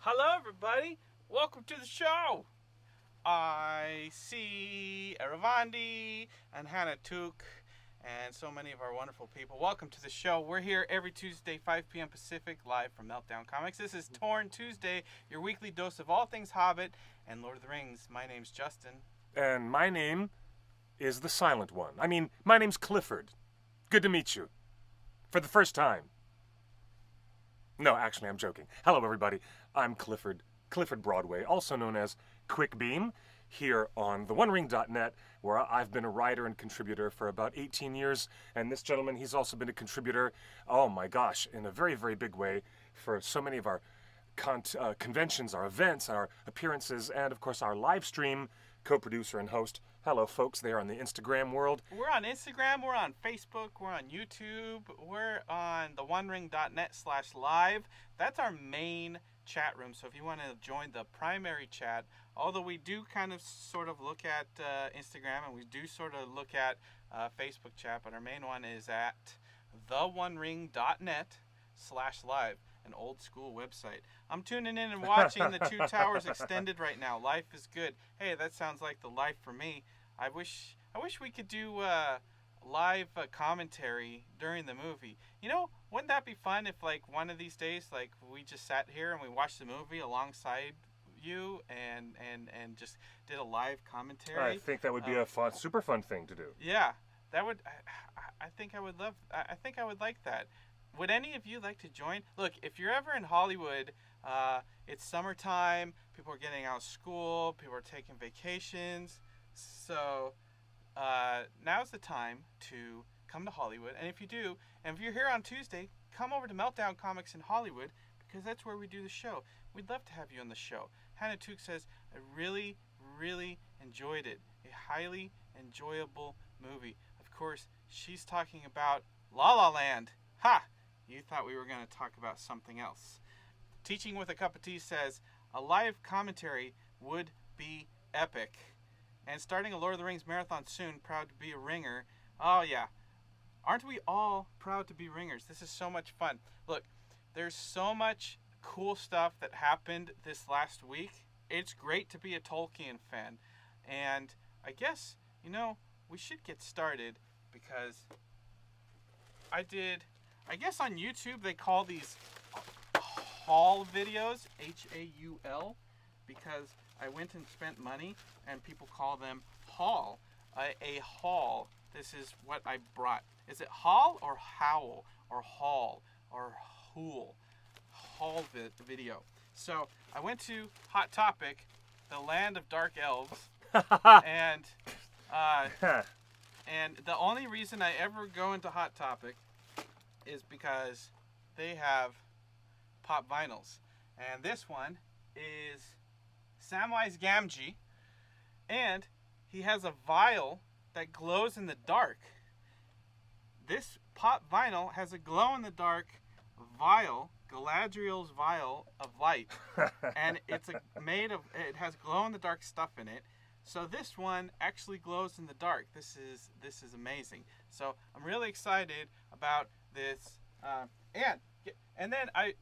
Hello, everybody. Welcome to the show. I see Eravandi and Hannah Took and so many of our wonderful people. Welcome to the show. We're here every Tuesday, 5 p.m. Pacific, live from Meltdown Comics. This is Torn Tuesday, your weekly dose of all things Hobbit and Lord of the Rings. My name's Justin. And my name is the Silent One. My name's Clifford. Good to meet you. For the first time. No, actually, I'm joking. Hello, everybody. I'm Clifford Broadway, also known as Quick Beam, here on theonering.net, where I've been a writer and contributor for about 18 years. And this gentleman, he's also been a contributor, oh my gosh, in a very, very big way for so many of our conventions, our events, our appearances, and, of course, our live stream co-producer and host. Hello, folks, there on the Instagram world. We're on Instagram, we're on Facebook, we're on YouTube, we're on theonering.net/live. That's our main chat room, so if you want to join the primary chat, although we do kind of sort of look at Instagram and we do sort of look at Facebook chat, but our main one is at theonering.net/live, an old school website. I'm tuning in and watching the Two Towers Extended right now. Life is good. Hey, that sounds like the life for me. I wish we could do live commentary during the movie. You know, wouldn't that be fun if, like, one of these days, like, we just sat here and we watched the movie alongside you and just did a live commentary? I think that would be a fun, super fun thing to do. Yeah, that would. I think I would love. I think I would like that. Would any of you like to join? Look, if you're ever in Hollywood, it's summertime. People are getting out of school. People are taking vacations. So now's the time to come to Hollywood. And if you do, and if you're here on Tuesday, come over to Meltdown Comics in Hollywood, because that's where we do the show. We'd love to have you on the show. Hannah Took says, I really, really enjoyed it. A highly enjoyable movie. Of course, she's talking about La La Land. Ha! You thought we were going to talk about something else. Teaching with a Cup of Tea says, a live commentary would be epic. And starting a Lord of the Rings marathon soon, proud to be a ringer. Oh, yeah. Aren't we all proud to be ringers? This is so much fun. Look, there's so much cool stuff that happened this last week. It's great to be a Tolkien fan. And I guess, we should get started because I guess on YouTube they call these haul videos, H-A-U-L, because I went and spent money and people call them haul. A haul. This is what I brought. Is it haul or howl or haul or hool? Haul video. So I went to Hot Topic, the land of dark elves, and the only reason I ever go into Hot Topic is because they have pop vinyls. And this one is Samwise Gamgee, and he has a vial that glows in the dark. This pop vinyl has a glow-in-the-dark vial, Galadriel's vial of light, and it has glow-in-the-dark stuff in it. So this one actually glows in the dark. This is amazing. So I'm really excited about this. And then I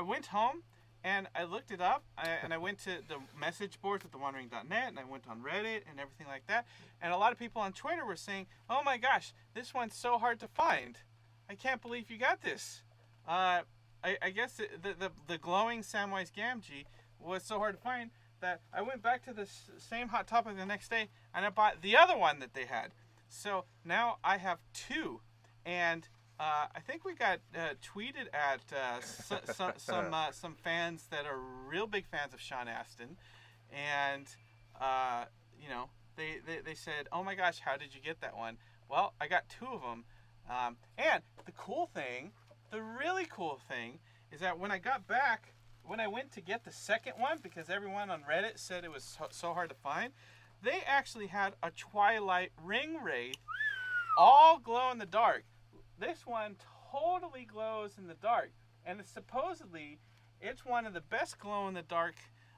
went home and I looked it up, and I went to the message boards at theonering.net, and I went on Reddit and everything like that. And a lot of people on Twitter were saying, "Oh my gosh, this one's so hard to find. I can't believe you got this." I guess the glowing Samwise Gamgee was so hard to find that I went back to the same Hot Topic the next day, and I bought the other one that they had. So now I have two, and I think we got tweeted at some fans that are real big fans of Sean Astin, and they said, "Oh my gosh, how did you get that one?" Well, I got two of them, and the really cool thing, is that when I got back, when I went to get the second one, because everyone on Reddit said it was so hard to find, they actually had a Twilight Ringwraith, all glow in the dark. This one totally glows in the dark, and supposedly it's one of the best glow-in-the-dark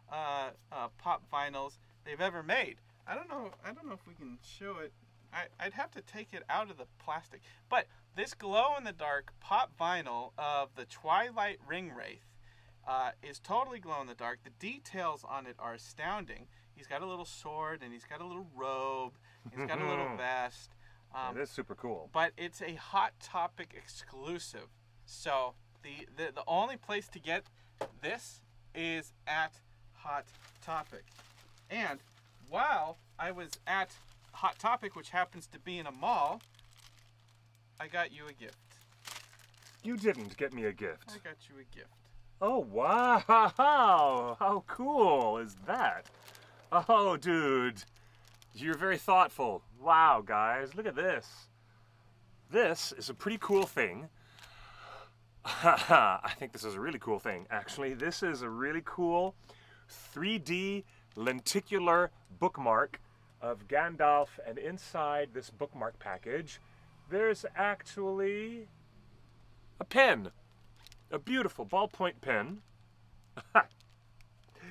pop vinyls they've ever made. I don't know if we can show it. I'd have to take it out of the plastic. But this glow-in-the-dark pop vinyl of the Twilight Ringwraith is totally glow in the dark. The details on it are astounding. He's got a little sword, and he's got a little robe. He's got a little vest. It is super cool. But it's a Hot Topic exclusive. So the only place to get this is at Hot Topic. And while I was at Hot Topic, which happens to be in a mall, I got you a gift. You didn't get me a gift. I got you a gift. Oh, wow. How cool is that? Oh, dude. You're very thoughtful. Wow, guys. Look at this. This is a pretty cool thing. I think this is a really cool thing, actually. This is a really cool 3D lenticular bookmark of Gandalf, and inside this bookmark package, there's actually a pen. A beautiful ballpoint pen,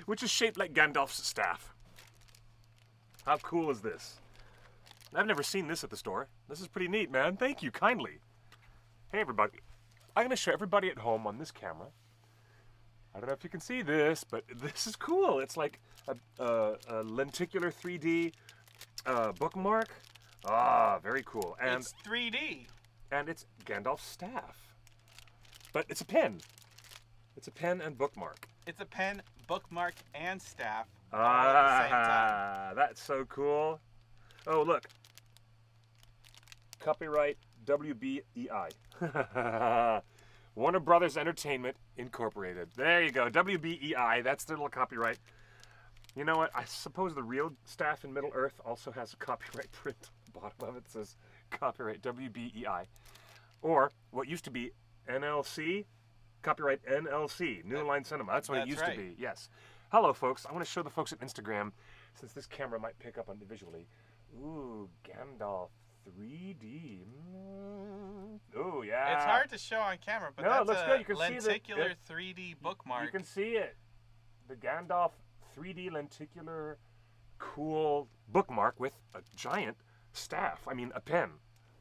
which is shaped like Gandalf's staff. How cool is this? I've never seen this at the store. This is pretty neat, man. Thank you kind,ly. Hey, everybody. I'm going to show everybody at home on this camera. I don't know if you can see this, but this is cool. It's like a lenticular 3D bookmark. Ah, very cool. And it's 3D. And it's Gandalf's staff. But it's a pen. It's a pen and bookmark. It's a pen, bookmark, and staff all at the same time. That's so cool. Oh, look. Copyright WBEI. Warner Brothers Entertainment Incorporated. There you go. WBEI. That's their little copyright. You know what? I suppose the real staff in Middle Earth also has a copyright print at the bottom of it. It says copyright WBEI. Or what used to be NLC, copyright NLC, New Line Cinema. That's what it used to be, yes. Hello, folks. I want to show the folks at Instagram, since this camera might pick up on it visually. Ooh, Gandalf 3D. Oh, yeah. It's hard to show on camera, but no, that's it looks a good. You can lenticular see 3D bookmark. You can see it. The Gandalf 3D lenticular cool bookmark with a giant staff. I mean, a pen.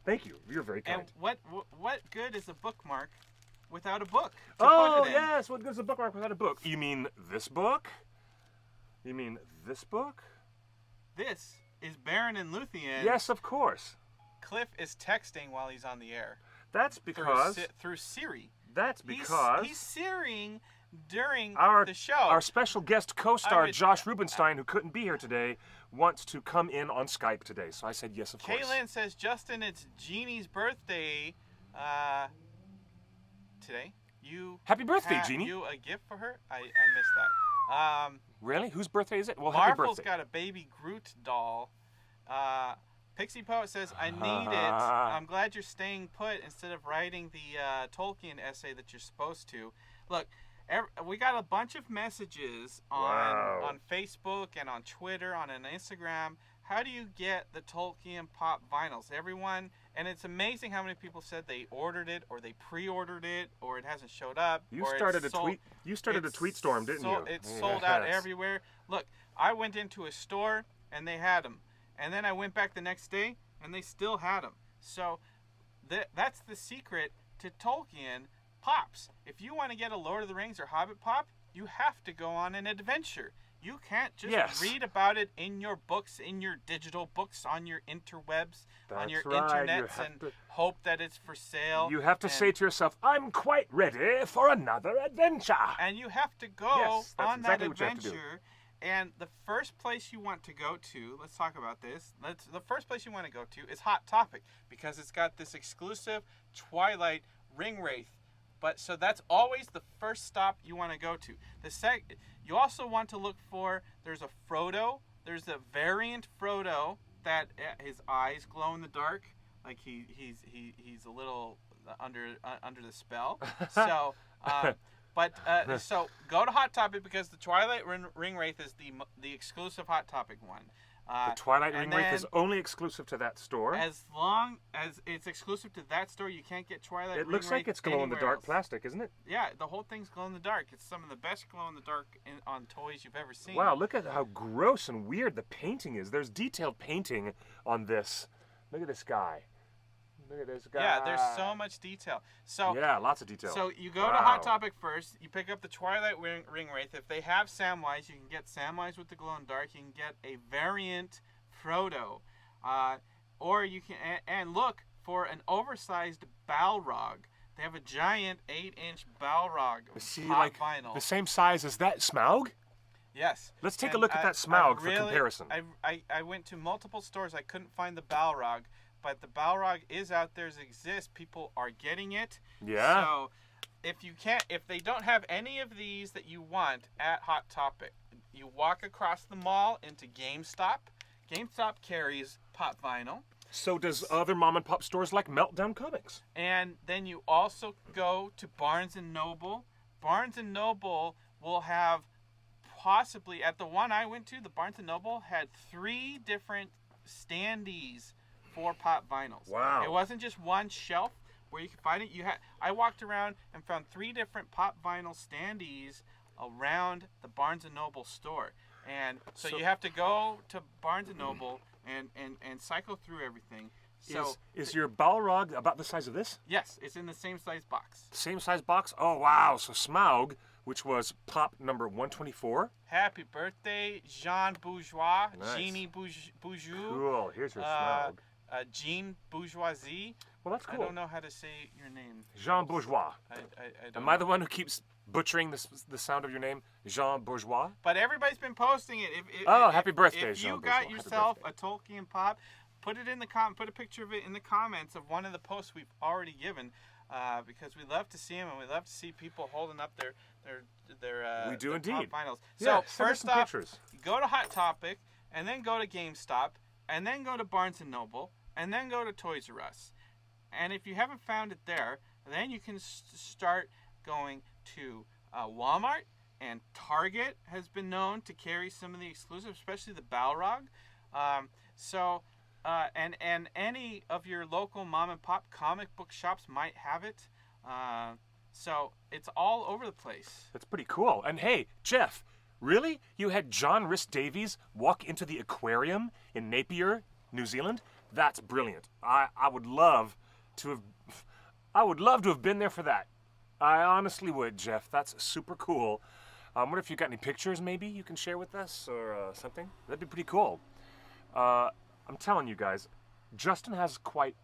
Thank you. You're very kind. And what good is a bookmark without a book to oh, put it in? Yes. What good is a bookmark without a book? You mean this book? You mean this book? This is Beren and Luthien. Yes, of course. Cliff is texting while he's on the air. That's because... Through Siri. That's because... He's Siriing during the show. Our special guest co-star, Josh Rubenstein, who couldn't be here today, wants to come in on Skype today. So I said yes, of course. Kaylin says, Justin, it's Jeannie's birthday today. Happy birthday, Jeannie. You a gift for her? I missed that. Really? Whose birthday is it? Well, Marvel's happy birthday. got a baby Groot doll. Pixie Poet says, I need it. I'm glad you're staying put instead of writing the Tolkien essay that you're supposed to. Look, we got a bunch of messages on Facebook and on Twitter, on an Instagram. How do you get the Tolkien pop vinyls? Everyone, and it's amazing how many people said they ordered it, or they pre-ordered it, or it hasn't showed up. You started a tweet storm, didn't you? It's sold out everywhere. Look, I went into a store and they had them, and then I went back the next day and they still had them. So that's the secret to Tolkien pops. If you want to get a Lord of the Rings or Hobbit pop, you have to go on an adventure. You can't just read about it in your books, in your digital books, on your interwebs, on your internets, and hope that it's for sale. You have to say to yourself, I'm quite ready for another adventure. And you have to go on that adventure. And the first place you want to go to, let's talk about this. The first place you want to go to is Hot Topic, because it's got this exclusive Twilight Ringwraith. So that's always the first stop you want to go to. You also want to look for, there's a Frodo. There's a variant Frodo that his eyes glow in the dark, like he's a little under the spell. So, so go to Hot Topic, because the Twilight Ringwraith is the exclusive Hot Topic one. The Twilight Ringwraith is only exclusive to that store. As long as it's exclusive to that store, you can't get Twilight Ringwraith. It looks like it's glow-in-the-dark plastic, isn't it? Yeah, the whole thing's glow-in-the-dark. It's some of the best glow-in-the-dark on toys you've ever seen. Wow, look at how gross and weird the painting is. There's detailed painting on this. Look at this guy. Look at this guy. Yeah, there's so much detail. So yeah, lots of detail. So you go to Hot Topic first. You pick up the Twilight Ringwraith. If they have Samwise, you can get Samwise with the glow in the dark. You can get a variant Frodo, or you can and look for an oversized Balrog. They have a giant 8-inch Balrog pop vinyl. The same size as that Smaug? Yes. Let's take a look at that Smaug for comparison. I went to multiple stores. I couldn't find the Balrog, but the Balrog is out there, exists. People are getting it. Yeah. So if they don't have any of these that you want at Hot Topic, you walk across the mall into GameStop. GameStop carries pop vinyl. So does other mom and pop stores like Meltdown Comics. And then you also go to Barnes & Noble. Barnes & Noble will have possibly, at the one I went to, the Barnes & Noble had 3 different standees for pop vinyls. Wow. It wasn't just one shelf where you could find it. I walked around and found 3 different pop vinyl standees around the Barnes & Noble store. And so you have to go to Barnes & Noble and cycle through everything. So is your Balrog about the size of this? Yes, it's in the same size box. Same size box? Oh, wow. So Smaug, which was pop number 124. Happy birthday, Jean Bourgeois, Nice. Jeannie Bourgeois. Cool. Here's your Smaug. Jean Bourgeoisie. Well, that's cool. I don't know how to say your name. Jean Bourgeois. I don't Am I the one who keeps butchering the sound of your name? Jean Bourgeois? But everybody's been posting it. Happy birthday, If Jean you got Bourgeois. yourself a Tolkien pop, put it in the put a picture of it in the comments of one of the posts we've already given, because we love to see them and we love to see people holding up their we do their indeed. pop vinyls. Yeah, So send us first some off, pictures. go to Hot Topic, and then go to GameStop, and then go to Barnes & Noble, and then go to Toys R Us. And if you haven't found it there, then you can start going to Walmart, and Target has been known to carry some of the exclusives, especially the Balrog. And any of your local mom and pop comic book shops might have it. So it's all over the place. That's pretty cool. And hey, Jeff, really? You had John Rhys Davies walk into the aquarium in Napier, New Zealand? That's brilliant. I would love to have been there for that. I honestly would, Jeff. That's super cool. I wonder if you got any pictures maybe you can share with us or something? That'd be pretty cool. I'm telling you guys, Justin has quite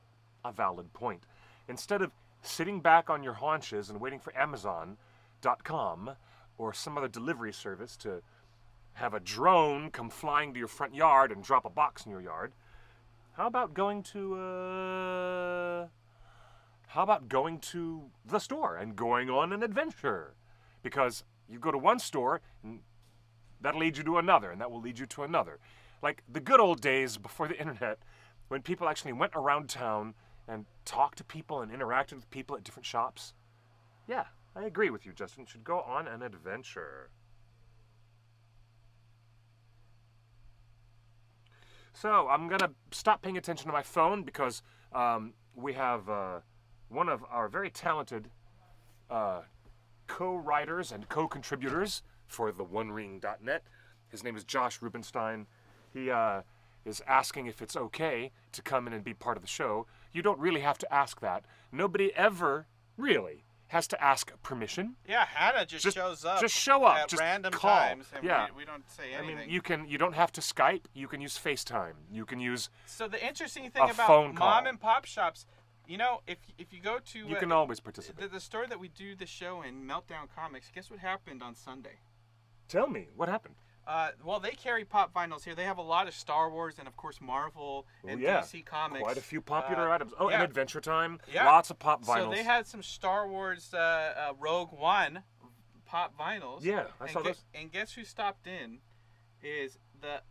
a valid point. Instead of sitting back on your haunches and waiting for Amazon.com or some other delivery service to have a drone come flying to your front yard and drop a box in your yard, how about going to the store and going on an adventure? Because you go to one store and that'll lead you to another, and that will lead you to another. Like the good old days before the internet, when people actually went around town and talked to people and interacted with people at different shops. Yeah, I agree with you, Justin. You should go on an adventure. So I'm going to stop paying attention to my phone because we have one of our very talented co-writers and co-contributors for the OneRing.net. His name is Josh Rubenstein. He is asking if it's okay to come in and be part of the show. You don't really have to ask that. Nobody ever really has to ask permission. Yeah, Hannah just shows up. Just show up. At just random call. times, and yeah. we don't say anything. I mean, you don't have to Skype. You can use FaceTime. You can use So the interesting thing a about phone call. mom and pop shops, you know, if you go to you can always participate. the store that we do the show in, Meltdown Comics, guess what happened on Sunday? Tell me, what happened? Well, they carry pop vinyls here. They have a lot of Star Wars and, of course, Marvel and DC Comics. Quite a few popular items. Oh, yeah. and Adventure Time. Yeah. Lots of pop vinyls. So they had some Star Wars Rogue One pop vinyls. Yeah, I saw those. And guess who stopped in? Is the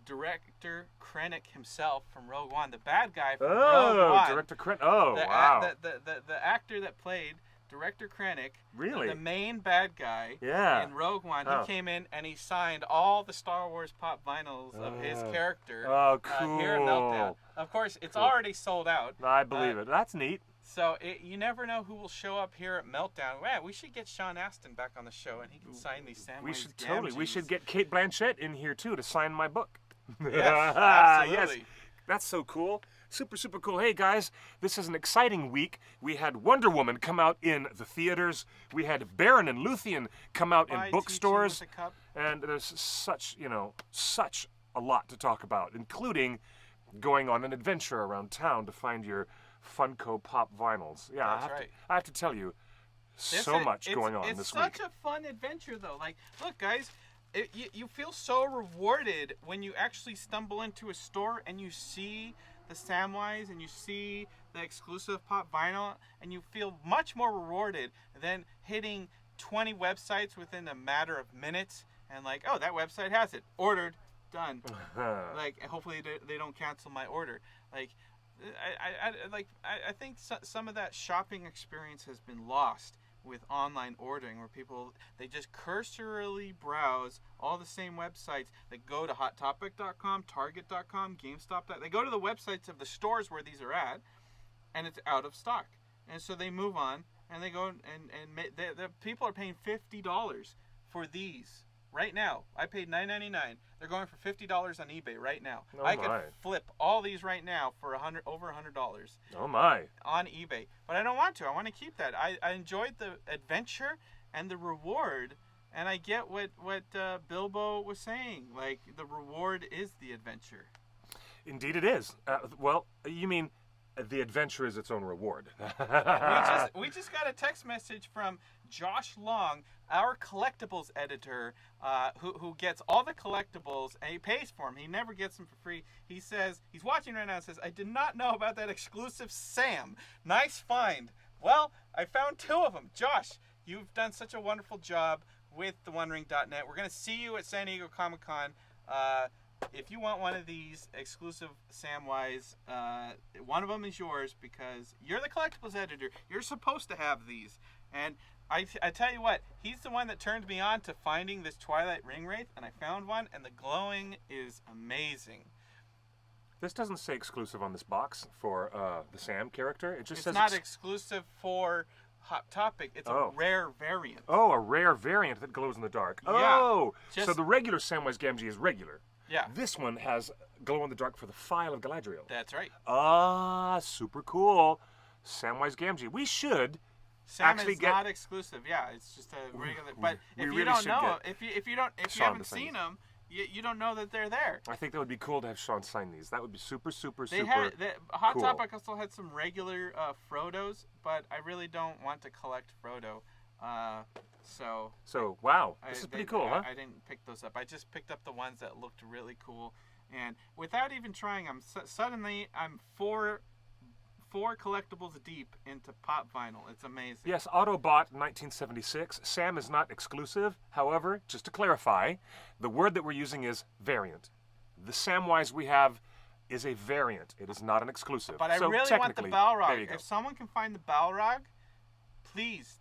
director Krennic himself from Rogue One, the bad guy from Rogue One. Director Krennic. Oh, wow. The actor that played Director Krennic, Really? the main bad guy Yeah. in Rogue One, Oh. he came in and he signed all the Star Wars pop vinyls of his character Oh, cool. here at Meltdown. Of course, it's already sold out. I believe it. That's neat. So you never know who will show up here at Meltdown. Man, we should get Sean Astin back on the show and he can sign these Samwise We should totally. We Gamgees. should get Kate Blanchett in here too to sign my book. Yes, absolutely. Yes. That's so cool. Super, super cool. Hey, guys, this is an exciting week. We had Wonder Woman come out in the theaters. We had Beren and Luthien come out in Bye, bookstores. teaching with a cup. And there's such a lot to talk about, including going on an adventure around town to find your Funko Pop vinyls. Yeah, That's right. I have to tell you, much going on this week. It's such a fun adventure, though. Like, look, guys, you feel so rewarded when you actually stumble into a store and you see the Samwise and you see the exclusive pop vinyl, and you feel much more rewarded than hitting 20 websites within a matter of minutes and like, oh, that website has it, ordered, done. Like, hopefully they don't cancel my order. Like, I think some of that shopping experience has been lost with online ordering, where people, they just cursorily browse all the same websites. They go to hottopic.com, target.com, GameStop. They go to the websites of the stores where these are at, and it's out of stock. And so they move on, and they go and the people are paying $50 for these right now. I paid $9.99. They're going for $50 on eBay right now. Oh, I could flip all these right now for over $100. Oh my! On eBay, but I don't want to. I want to keep that. I enjoyed the adventure and the reward, and I get what Bilbo was saying. Like, the reward is the adventure. Indeed, it is. Well, you mean the adventure is its own reward. we just got a text message from Josh Long, our collectibles editor, who gets all the collectibles, and he pays for them. He never gets them for free. He says, he's watching right now and says, I did not know about that exclusive Sam. Nice find. Well, I found 2 of them. Josh, you've done such a wonderful job with theonering.net. We're going to see you at San Diego Comic-Con. If you want one of these exclusive Samwise, one of them is yours because you're the collectibles editor. You're supposed to have these. And I tell you what, he's the one that turned me on to finding this Twilight Ringwraith, and I found one, and the glowing is amazing. This doesn't say exclusive on this box for the Sam character. It just says it's not exclusive for Hot Topic. It's a rare variant. Oh, a rare variant that glows in the dark. Yeah. Oh, so the regular Samwise Gamgee is regular. Yeah. This one has glow in the dark for the Phial of Galadriel. That's right. Ah, super cool. Samwise Gamgee. We should Sam is not exclusive. Yeah, it's just a regular. But if you don't know, if you haven't seen them, you don't know that they're there. I think that would be cool to have Sean sign these. That would be super cool. Hot Topic also had some regular Frodos, but I really don't want to collect Frodo. So wow, this is pretty cool, huh? I didn't pick those up. I just picked up the ones that looked really cool, and without even trying, suddenly I'm four collectibles deep into pop vinyl. It's amazing. Yes, Autobot 1976. Sam is not exclusive. However, just to clarify, the word that we're using is variant. The Samwise we have is a variant. It is not an exclusive. But I really want the Balrog. If someone can find the Balrog, please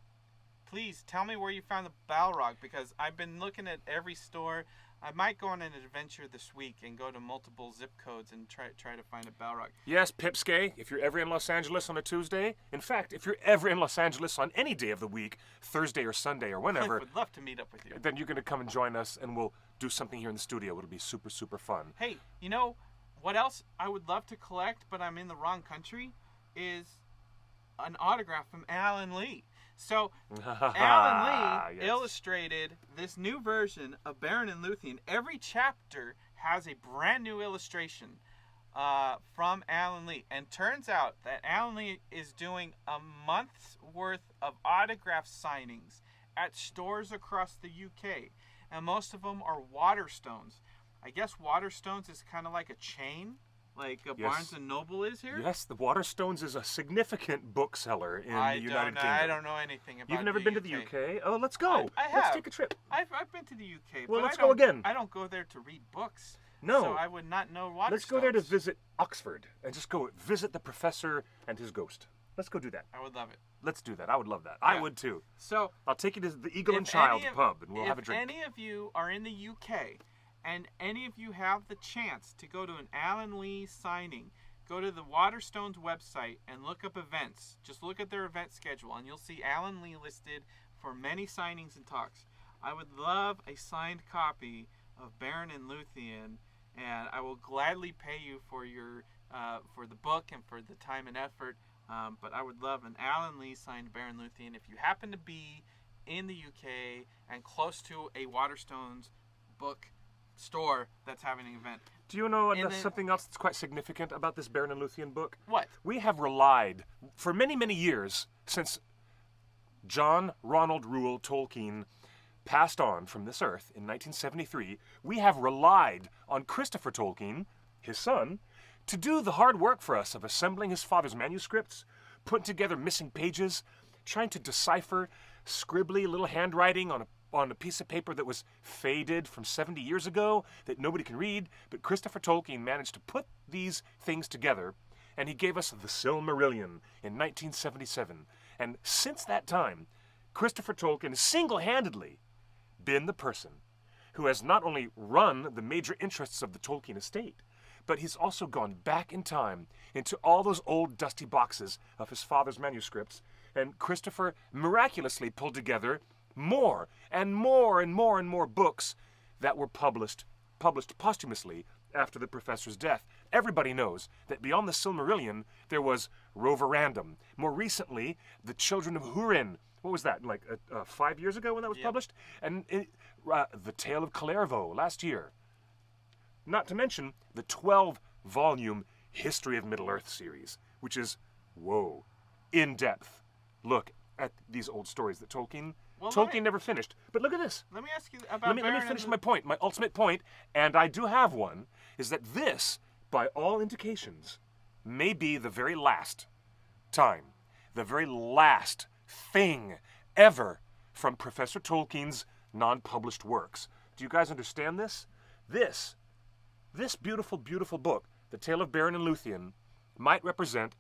tell me where you found the Balrog, because I've been looking at every store. I might go on an adventure this week and go to multiple zip codes and try to find a Balrog. Yes, Pipsquet, if you're ever in Los Angeles on a Tuesday, in fact, if you're ever in Los Angeles on any day of the week, Thursday or Sunday or whenever, I would love to meet up with you. Then you're going to come and join us, and we'll do something here in the studio. It'll be super, super fun. Hey, you know what else I would love to collect, but I'm in the wrong country, is an autograph from Alan Lee. So, Alan Lee illustrated this new version of Beren and Luthien. Every chapter has a brand new illustration from Alan Lee. And turns out that Alan Lee is doing a month's worth of autograph signings at stores across the UK. And most of them are Waterstones. I guess Waterstones is kind of like a chain, like Barnes & Noble is here? Yes, the Waterstones is a significant bookseller in the United Kingdom. I don't know anything about You've never been to the UK? Oh, let's go. I have. Let's take a trip. I've been to the UK. Well, but let's go again. I don't go there to read books. No. So I would not know Waterstones. Let's go there to visit Oxford and just go visit the professor and his ghost. Let's go do that. I would love it. Let's do that. I would love that. Yeah. I would too. So I'll take you to the Eagle and Child pub and we'll have a drink. If any of you are in the UK and any of you have the chance to go to an Alan Lee signing, go to the Waterstones website and look up events. Just look at their event schedule and you'll see Alan Lee listed for many signings and talks. I would love a signed copy of Beren and Luthien, and I will gladly pay you for your for the book and for the time and effort. But I would love an Alan Lee signed Beren Luthien. If you happen to be in the UK and close to a Waterstones book store that's having an event. Do you know something else that's quite significant about this Beren and Luthien book? What? We have relied for many, many years since John Ronald Reuel Tolkien passed on from this earth in 1973. We have relied on Christopher Tolkien, his son, to do the hard work for us of assembling his father's manuscripts, putting together missing pages, trying to decipher scribbly little handwriting on a piece of paper that was faded from 70 years ago that nobody can read. But Christopher Tolkien managed to put these things together, and he gave us the Silmarillion in 1977. And since that time, Christopher Tolkien has single-handedly been the person who has not only run the major interests of the Tolkien estate, but he's also gone back in time into all those old dusty boxes of his father's manuscripts, and Christopher miraculously pulled together more and more and more and more books that were published posthumously after the professor's death. Everybody knows that beyond the Silmarillion, there was Roverandom. More recently, The Children of Húrin. What was that, like 5 years ago when that was published? And The Tale of Kalervo last year. Not to mention the 12-volume History of Middle-earth series, which is, whoa, in-depth look at these old stories that Tolkien never finished. But look at this. Let me ask you about Let me finish my point. My ultimate point, and I do have one, is that this, by all indications, may be the very last time, the very last thing ever from Professor Tolkien's non-published works. Do you guys understand this? This beautiful, beautiful book, The Tale of Beren and Luthien, might represent,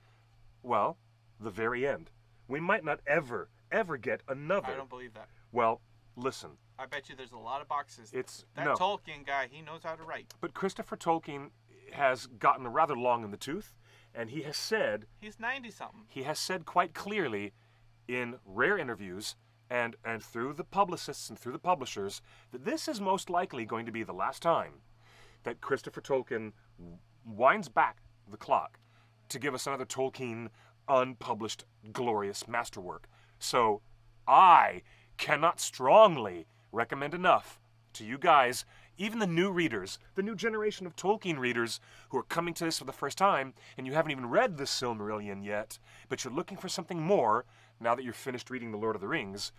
well, the very end. We might not ever get another. I don't believe that. Well, listen. I bet you there's a lot of boxes. No. Tolkien guy, he knows how to write. But Christopher Tolkien has gotten rather long in the tooth, and he has said... He's 90-something. He has said quite clearly in rare interviews and through the publicists and through the publishers that this is most likely going to be the last time that Christopher Tolkien winds back the clock to give us another Tolkien unpublished glorious masterwork. So I cannot strongly recommend enough to you guys, even the new readers, the new generation of Tolkien readers who are coming to this for the first time, and you haven't even read the Silmarillion yet, but you're looking for something more now that you're finished reading The Lord of the Rings.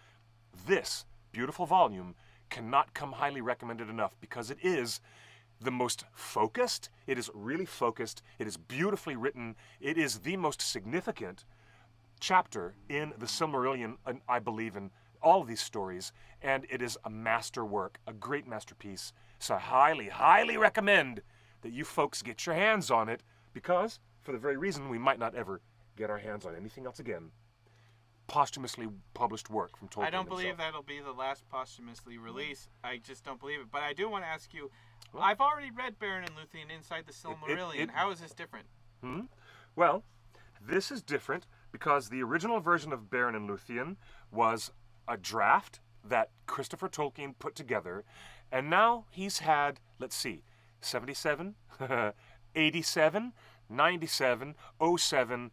This beautiful volume cannot come highly recommended enough because it is the most focused, it is really focused, it is beautifully written, it is the most significant chapter in the Silmarillion, I believe, in all of these stories, and it is a masterwork, a great masterpiece. So I highly, highly recommend that you folks get your hands on it, because, for the very reason we might not ever get our hands on anything else again, posthumously published work from Tolkien I don't believe himself. that'll be the last posthumously released. I just don't believe it. But I do want to ask you, I've already read Beren and Luthien inside the Silmarillion. How is this different? Well, this is different because the original version of Beren and Luthien was a draft that Christopher Tolkien put together, and now he's had, let's see, 77, 87, 97, 07,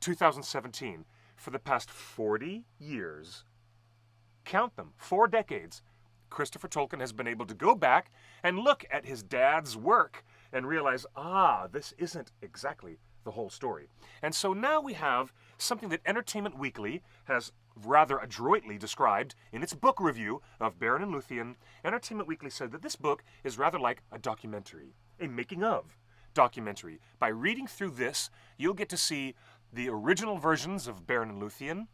2017. For the past 40 years, count them, 4 decades, Christopher Tolkien has been able to go back and look at his dad's work and realize, this isn't exactly the whole story. And so now we have something that Entertainment Weekly has rather adroitly described in its book review of Beren and Luthien. Entertainment Weekly said that this book is rather like a documentary, a making-of documentary. By reading through this, you'll get to see the original versions of Beren and Luthien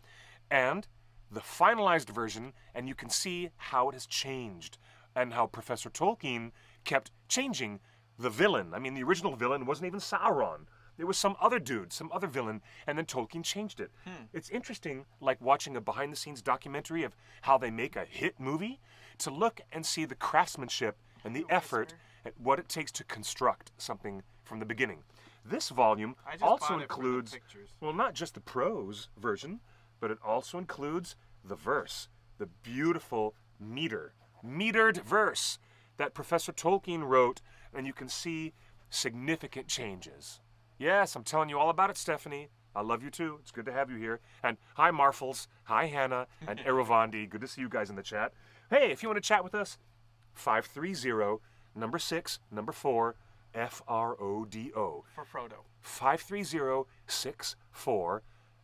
and the finalized version, and you can see how it has changed and how Professor Tolkien kept changing the villain. I mean, the original villain wasn't even Sauron. There was some other dude, some other villain, and then Tolkien changed it. It's interesting, like watching a behind-the-scenes documentary of how they make a hit movie, to look and see the craftsmanship and the effort at what it takes to construct something from the beginning. This volume also includes, well, not just the prose version, but it also includes the verse, the beautiful metered verse that Professor Tolkien wrote, and you can see significant changes Yes, I'm telling you all about it, Stephanie. I love you too. It's good to have you here. And hi, Marfels. Hi, Hannah and Erovandi. Good to see you guys in the chat. Hey, if you want to chat with us, 530 number 6 number 4 FRODO. For Frodo. 530-64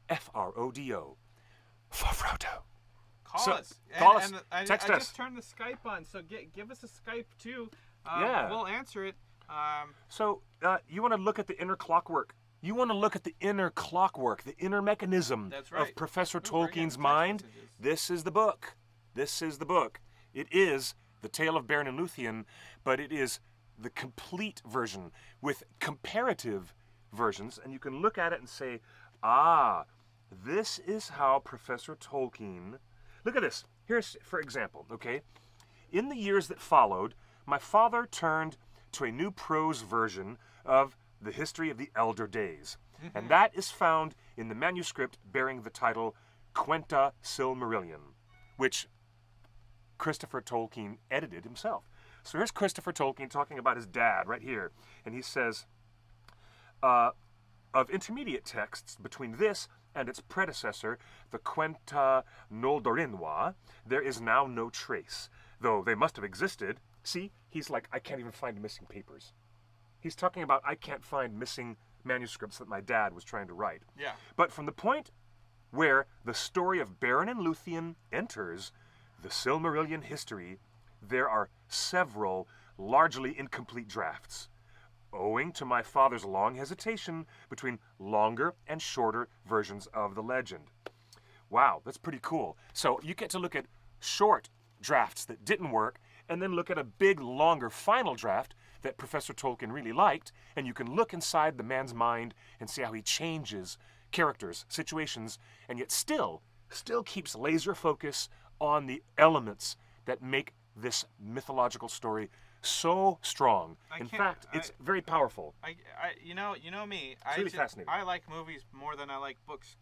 FRODO. For Frodo. Call us. Call us. And Text I us. just turned the Skype on, so give us a Skype too. Yeah. We'll answer it. So you want to look at the inner clockwork. You want to look at the inner clockwork, the inner mechanism That's right. of Professor Don't forget Tolkien's text mind. messages. This is the book. This is the book. It is The Tale of Beren and Luthien, but it is the complete version with comparative versions, and you can look at it and say, this is how Professor Tolkien... Look at this. Here's, for example, okay? In the years that followed, my father turned to a new prose version of the history of the Elder Days, and that is found in the manuscript bearing the title Quenta Silmarillion, which Christopher Tolkien edited himself. So here's Christopher Tolkien talking about his dad right here, and he says, of intermediate texts between this and its predecessor, the Quenta Noldorinwa, there is now no trace, though they must have existed. See, he's like, I can't even find missing papers. He's talking about, I can't find missing manuscripts that my dad was trying to write. Yeah. But from the point where the story of Beren and Luthien enters the Silmarillion history, there are several largely incomplete drafts, owing to my father's long hesitation between longer and shorter versions of the legend. Wow, that's pretty cool. So you get to look at short drafts that didn't work, and then look at a big, longer final draft that Professor Tolkien really liked, and you can look inside the man's mind and see how he changes characters, situations, and yet still keeps laser focus on the elements that make this mythological story so strong. In fact, it's very powerful. You know me. It's really fascinating. I like movies more than I like books.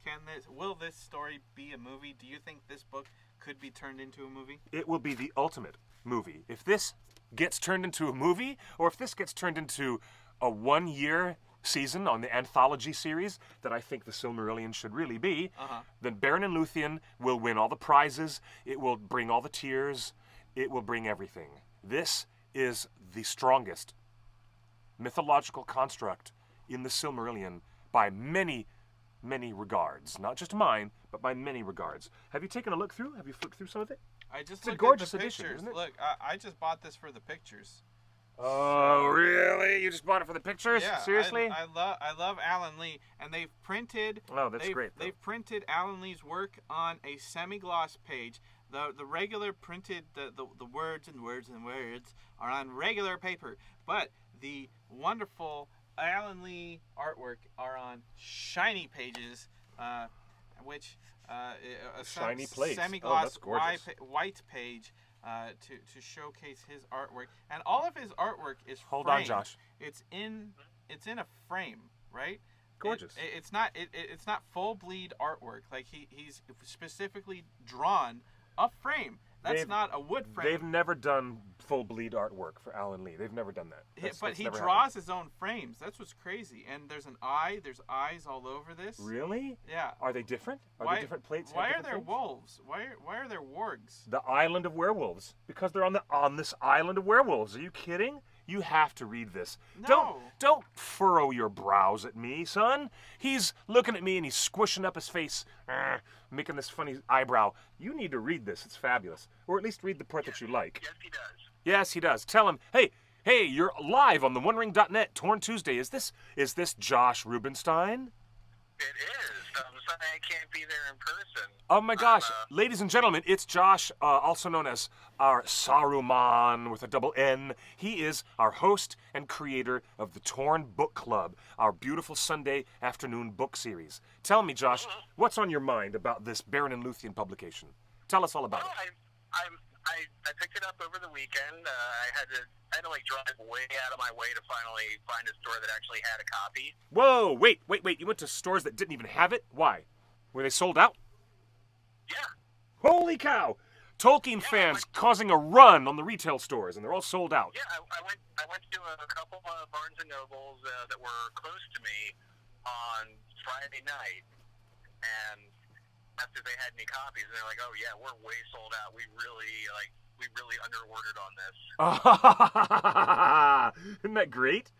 Will this story be a movie? Do you think this book could be turned into a movie? It will be the ultimate movie. If this gets turned into a movie, or if this gets turned into a one-year season on the anthology series that I think the Silmarillion should really be, then Beren and Luthien will win all the prizes. It will bring all the tears. It will bring everything. This is the strongest mythological construct in the Silmarillion by many, many regards. Not just mine, but by many regards. Have you taken a look through? Have you flipped through some of it? It's a gorgeous at the edition, pictures. isn't it? Look, I just bought this for the pictures. Oh, really? You just bought it for the pictures? Yeah, Seriously? I love Alan Lee, and they've printed. Oh, that's great. They've printed Alan Lee's work on a semi-gloss page. The regular printed the words and words and words are on regular paper, but the wonderful Alan Lee artwork are on shiny pages, which a shiny place. semi-gloss Oh, that's white page. To showcase his artwork, and all of his artwork is Hold framed. on, Josh. It's in a frame, right? Gorgeous. It's not full bleed artwork. Like he's specifically drawn a frame. That's not a wood frame. They've never done full bleed artwork for Alan Lee. They've never done that. But he never draws his own frames. That's what's crazy. And there's an eye. There's eyes all over this. Really? Yeah. Are they different? Are they different plates? Why are there wolves? Why are there wargs? The island of werewolves. Because they're on this island of werewolves. Are you kidding? You have to read this. No. Don't furrow your brows at me, son. He's looking at me and he's squishing up his face, making this funny eyebrow. You need to read this. It's fabulous. Or at least read the part that you like. Yes, he does. Yes, he does. Tell him, hey, you're live on the OneRing.net Torn Tuesday. Is this Josh Rubenstein? It is. I'm sorry I can't be there in person. Oh my gosh, ladies and gentlemen, it's Josh, also known as our Saruman with a double N. He is our host and creator of the Torn Book Club, our beautiful Sunday afternoon book series. Tell me, Josh, what's on your mind about this Beren and Luthien publication? Tell us all about it. I picked it up over the weekend. I had to drive way out of my way to finally find a store that actually had a copy. Whoa, wait. You went to stores that didn't even have it? Why? Were they sold out? Yeah. Holy cow! Tolkien fans causing a run on the retail stores, and they're all sold out. Yeah, I went to a couple of Barnes and Nobles that were close to me on Friday night, and asked if they had any copies, and they're like, "Oh yeah, we're way sold out. We really underordered on this." Isn't that great?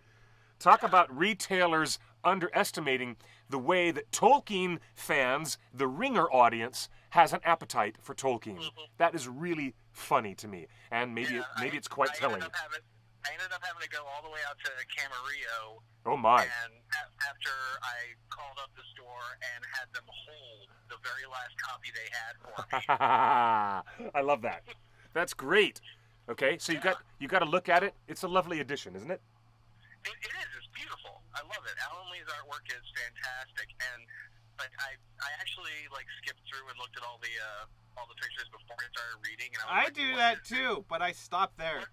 Talk about retailers underestimating the way that Tolkien fans, the Ringer audience, has an appetite for Tolkien. That is really funny to me, and maybe it's quite telling. I ended up having to go all the way out to Camarillo. Oh my! And after I called up the store and had them hold the very last copy they had for me. I love that. That's great. Okay, so you got to look at it. It's a lovely edition, isn't it? It is. It's beautiful. I love it. Alan Lee's artwork is fantastic, and I actually skipped through and looked at all the pictures before I started reading. And I do that too, but I stopped there.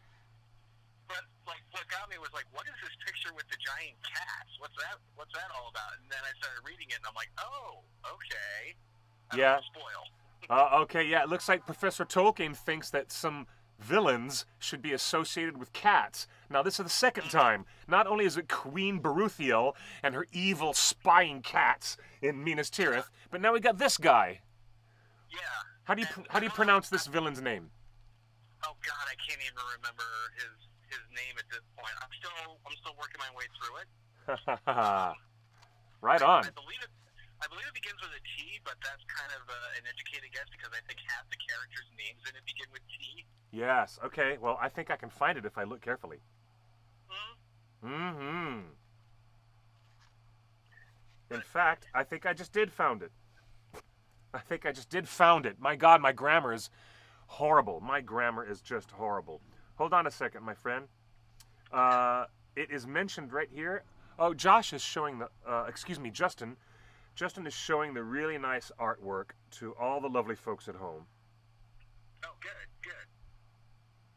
But what got me was what is this picture with the giant cats? What's that all about? And then I started reading it, and I'm like, oh, okay. Yeah. Spoil. Okay, yeah. It looks like Professor Tolkien thinks that some villains should be associated with cats. Now, this is the second time. Not only is it Queen Beruthiel and her evil spying cats in Minas Tirith, but now we got this guy. Yeah. How do you pronounce this villain's name? Oh God, I can't even remember his name at this point. I'm still working my way through it. Right on. I believe it begins with a T, but that's kind of an educated guess because I think half the characters' names in it begin with T. Yes. Okay. Well, I think I can find it if I look carefully. In fact, I think I just did found it. My God, my grammar is horrible. My grammar is just horrible. Hold on a second, my friend. It is mentioned right here. Oh, Josh is showing Justin. Justin is showing the really nice artwork to all the lovely folks at home. Oh, good.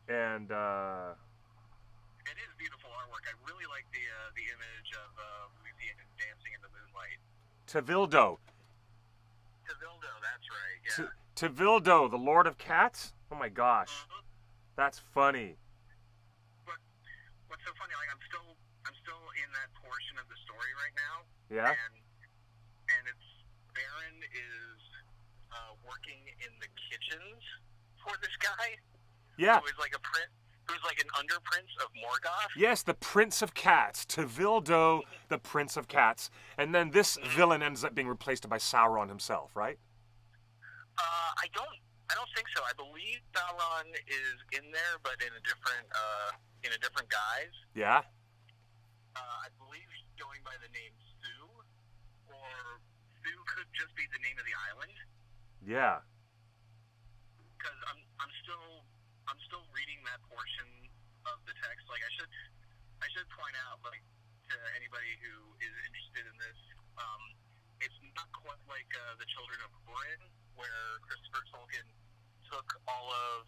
And it is beautiful artwork. I really like the image of Luthien dancing in the moonlight. Tevildo, that's right. Yeah. Tevildo, the Lord of Cats. Oh my gosh, that's funny. But what's so funny? I'm still in that portion of the story right now. Yeah. And it's Beren is working in the kitchens for this guy. Yeah. Who is who's an underprince of Morgoth. Yes, the Prince of Cats, Tevildo, the Prince of Cats, and then this villain ends up being replaced by Sauron himself, right? I don't think so. I believe Sauron is in there, but in a different guise. Yeah. I believe he's going by the name Sue, or Sue could just be the name of the island. Yeah. Because I'm still reading that portion of the text. I should point out to anybody who is interested in this, it's not quite like the Children of Beren, where Christopher Tolkien took all of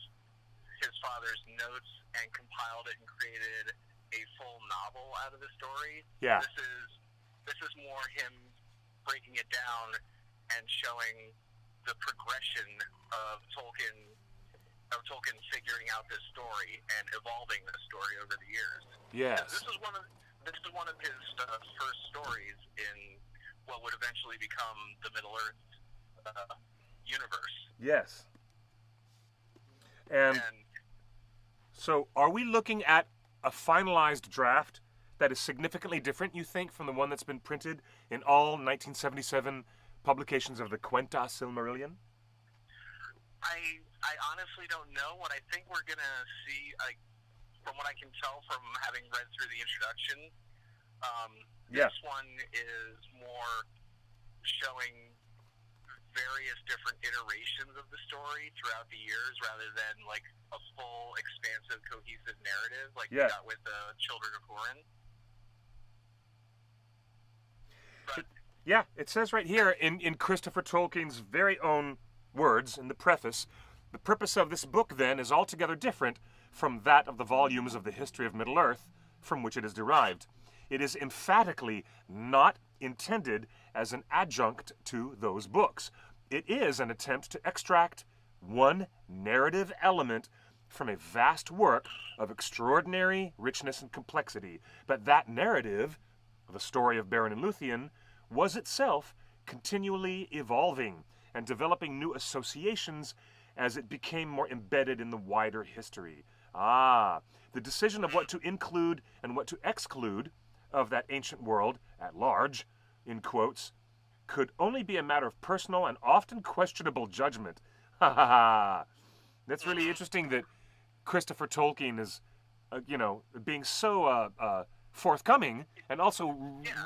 his father's notes and compiled it and created a full novel out of the story. Yeah. This is more him breaking it down and showing the progression of Tolkien figuring out this story and evolving this story over the years. Yes. This is one of his first stories in what would eventually become the Middle-earth universe. Yes. And so are we looking at a finalized draft that is significantly different, you think, from the one that's been printed in all 1977 publications of the Quenta Silmarillion? I honestly don't know. What I think we're going to see, from what I can tell from having read through the introduction, this one is more showing various different iterations of the story throughout the years rather than a full, expansive, cohesive narrative we got with the Children of Beren. Yeah, it says right here in Christopher Tolkien's very own words in the preface, the purpose of this book, then, is altogether different from that of the volumes of the history of Middle-earth from which it is derived. It is emphatically not intended as an adjunct to those books. It is an attempt to extract one narrative element from a vast work of extraordinary richness and complexity. But that narrative, the story of Beren and Luthien, was itself continually evolving and developing new associations as it became more embedded in the wider history. The decision of what to include and what to exclude of that ancient world at large, in quotes, could only be a matter of personal and often questionable judgment. Ha ha ha! That's really interesting that Christopher Tolkien is, being so forthcoming and also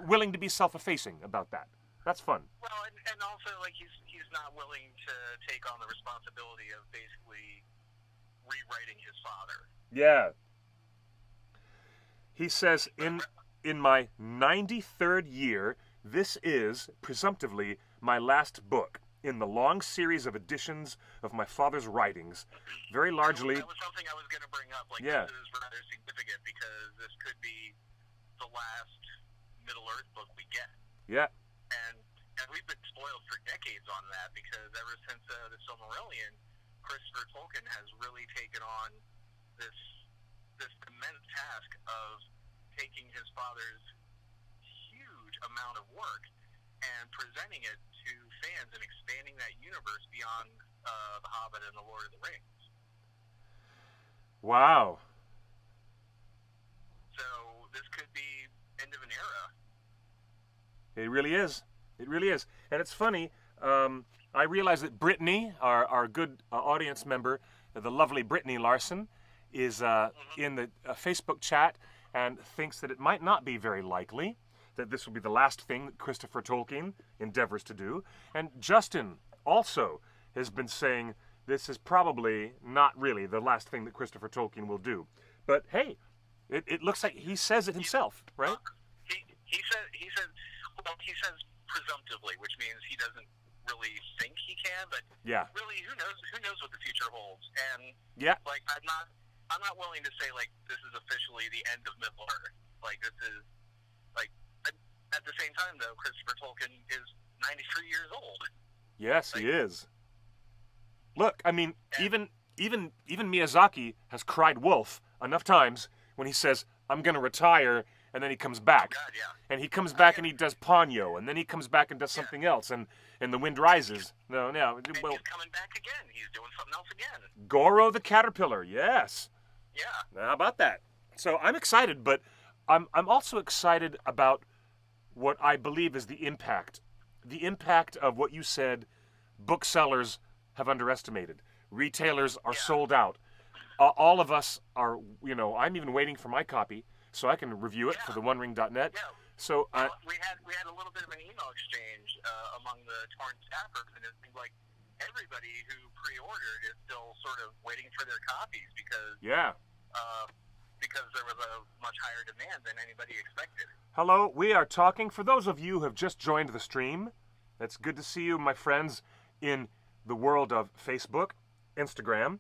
willing to be self-effacing about that. That's fun. Well, and also, like, he's not willing to take on the responsibility of basically rewriting his father. Yeah. He says, in my 93rd year, this is, presumptively, my last book in the long series of editions of my father's writings, very largely... That was something I was going to bring up. Like, yeah. This is rather significant because this could be the last Middle-earth book we get. Yeah. And we've been spoiled for decades on that because ever since the Silmarillion, Christopher Tolkien has really taken on this immense task of taking his father's huge amount of work and presenting it to fans and expanding that universe beyond The Hobbit and The Lord of the Rings. Wow. So this could be end of an era. It really is. It really is. And it's funny, I realize that Brittany, our good audience member, the lovely Brittany Larson, is in the Facebook chat and thinks that it might not be very likely that this will be the last thing that Christopher Tolkien endeavors to do. And Justin also has been saying this is probably not really the last thing that Christopher Tolkien will do. But hey, it looks like he says it himself, right? He says presumptively, which means he doesn't really think he can, but really, who knows what the future holds? And like, I'm not willing to say, like, this is officially the end of Middle Earth. Like, this is, like, at the same time, though, Christopher Tolkien is 93 years old. Yes, like, he is. Look, I mean, even Miyazaki has cried wolf enough times when he says, I'm going to retire, and then he comes back. Oh God, yeah. And he comes back and he does Ponyo, and then he comes back and does something else, and The Wind Rises. And he's coming back again. He's doing something else again. Goro the Caterpillar, yes. Yeah. How about that? So I'm excited, but I'm also excited about what I believe is the impact of what you said. Booksellers have underestimated. Retailers are sold out. All of us are, I'm even waiting for my copy so I can review it for the OneRing.net. Yeah. So we had a little bit of an email exchange among the Torn staffers, and it seemed like everybody who pre-ordered is still sort of waiting for their copies because there was a much higher demand than anybody expected. Hello, we are talking. For those of you who have just joined the stream, it's good to see you, my friends, in the world of Facebook, Instagram,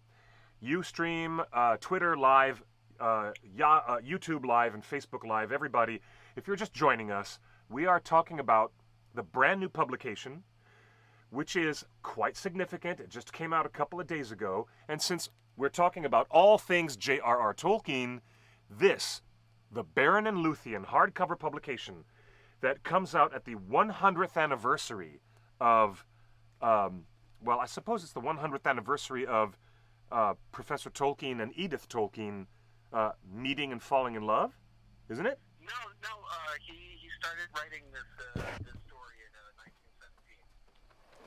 Ustream, Twitter Live, YouTube Live, and Facebook Live. Everybody, if you're just joining us, we are talking about the brand new publication, which is quite significant. It just came out a couple of days ago. And since we're talking about all things J.R.R. Tolkien, this, the Beren and Luthien hardcover publication that comes out at the 100th anniversary of, I suppose it's the 100th anniversary of Professor Tolkien and Edith Tolkien meeting and falling in love, isn't it? No. He started writing this story in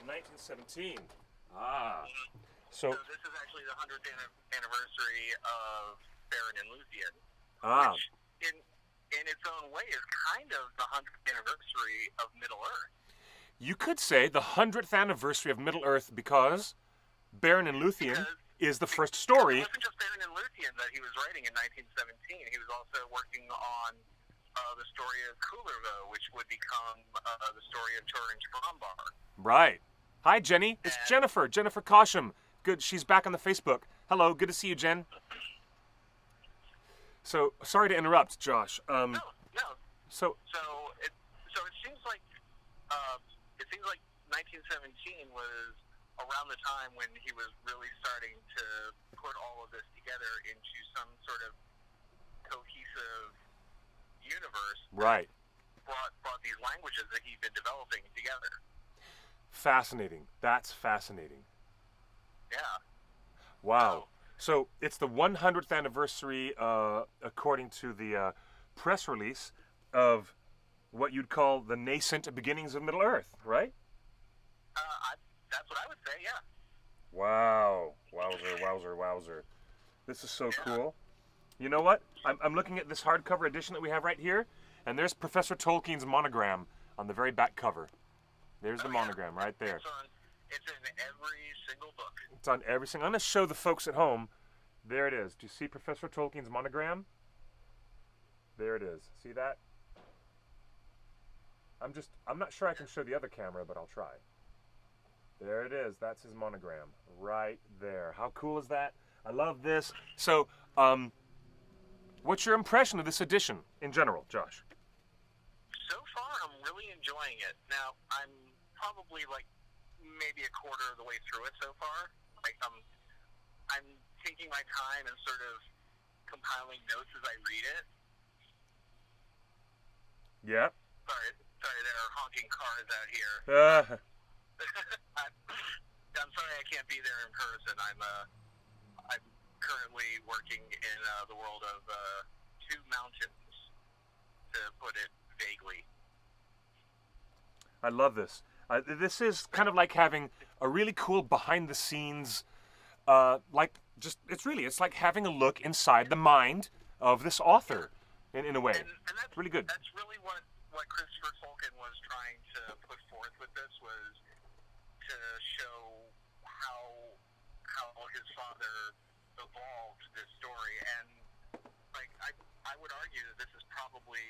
1917. 1917. So this is actually the 100th anniversary of Beren and Luthien, which in its own way is kind of the 100th anniversary of Middle Earth. You could say the 100th anniversary of Middle Earth because Beren and Luthien is the first story. It wasn't just Beren and Luthien that he was writing in 1917. He was also working on the story of Kullervo, which would become the story of Turin's Grombar. Right. Hi, Jenny. It's Jennifer Cosham. Good. She's back on the Facebook. Hello. Good to see you, Jen. So, sorry to interrupt, Josh. No. So it seems like 1917 was around the time when he was really starting to put all of this together into some sort of cohesive universe. Right. Brought these languages that he'd been developing together. Fascinating. That's fascinating. Yeah. Wow. So it's the 100th anniversary, according to the press release, of what you'd call the nascent beginnings of Middle-earth, right? That's what I would say, yeah. Wow. Wowzer, wowzer, wowzer. This is so cool. You know what? I'm looking at this hardcover edition that we have right here, and there's Professor Tolkien's monogram on the very back cover. There's the monogram right there. It's in every single book. It's on every single... I'm going to show the folks at home. There it is. Do you see Professor Tolkien's monogram? There it is. See that? I'm not sure I can show the other camera, but I'll try. There it is. That's his monogram right there. How cool is that? I love this. So, what's your impression of this edition in general, Josh? So far, I'm really enjoying it. Now, I'm probably like maybe a quarter of the way through it so far. Like I'm taking my time and sort of compiling notes as I read it. Yeah. Sorry, there are honking cars out here. I'm sorry I can't be there in person. I'm currently working in the world of two mountains, to put it vaguely. I love this. This is kind of like having a really cool behind-the-scenes, it's like having a look inside the mind of this author, in a way. And that's really good. That's really what Christopher Tolkien was trying to put forth with this, was to show how his father evolved this story. And like I would argue that this is probably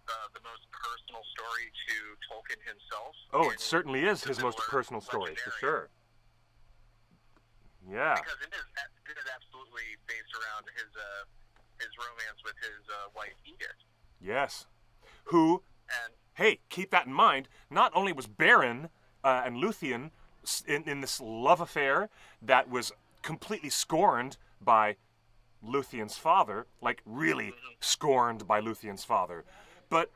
the most personal story to Tolkien himself. Oh, it certainly is his most personal story, for sure. Yeah. Because it is absolutely based around his romance with his wife Edith. Yes. Who, hey, keep that in mind, not only was Beren and Luthien in this love affair that was completely scorned by Luthien's father, like really scorned by Luthien's father, but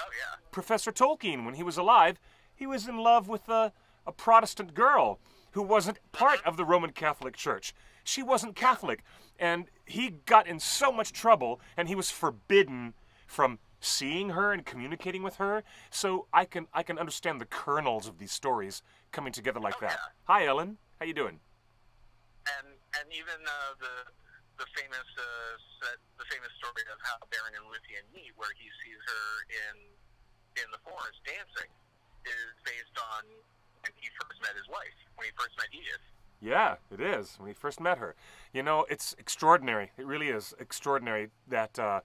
Professor Tolkien, when he was alive, he was in love with a Protestant girl who wasn't part of the Roman Catholic Church. She wasn't Catholic, and he got in so much trouble, and he was forbidden from seeing her and communicating with her. So I can understand the kernels of these stories coming together like that. Yeah. Hi, Ellen. How you doing? And even the famous story of how Beren and Luthien meet, where he sees her in the forest dancing, is based on when he first met his wife, when he first met Edith. Yeah, it is. When he first met her. You know, it's extraordinary. It really is extraordinary that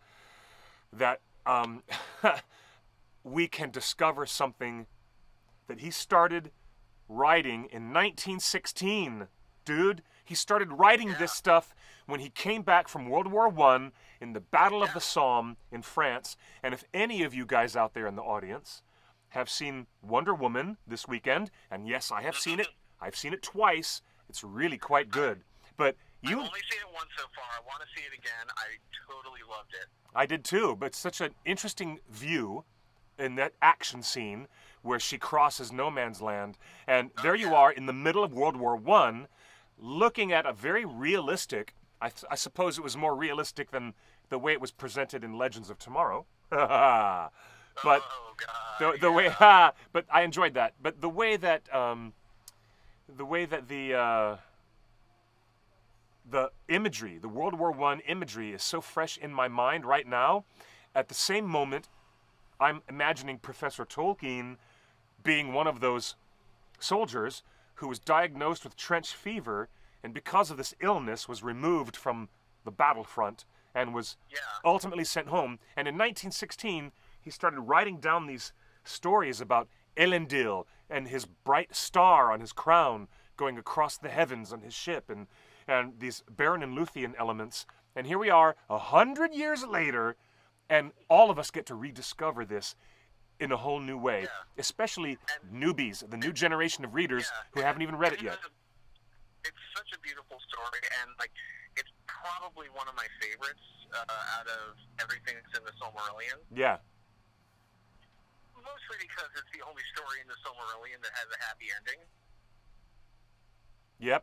we can discover something that he started writing in 1916. Dude, he started writing this stuff when he came back from World War I in the Battle of the Somme in France. And if any of you guys out there in the audience have seen Wonder Woman this weekend, and yes, I have seen it. I've seen it twice. It's really quite good. But I've only seen it once so far. I want to see it again. I totally loved it. I did too, but it's such an interesting view in that action scene where she crosses no man's land, and there you are in the middle of World War I, looking at a very realistic, I suppose it was more realistic than the way it was presented in Legends of Tomorrow. But the way, but I enjoyed that. But the way that the imagery, the World War I imagery, is so fresh in my mind right now. At the same moment, I'm imagining Professor Tolkien being one of those soldiers who was diagnosed with trench fever, and because of this illness was removed from the battlefront and was ultimately sent home. And in 1916, he started writing down these stories about Elendil and his bright star on his crown going across the heavens on his ship, and these Beren and Luthien elements. And here we are 100 years later, and all of us get to rediscover this in a whole new way, especially newbies, the new generation of readers who haven't even read it yet. story, and like it's probably one of my favorites out of everything that's in the Silmarillion. Yeah. Mostly because it's the only story in the Silmarillion that has a happy ending. Yep.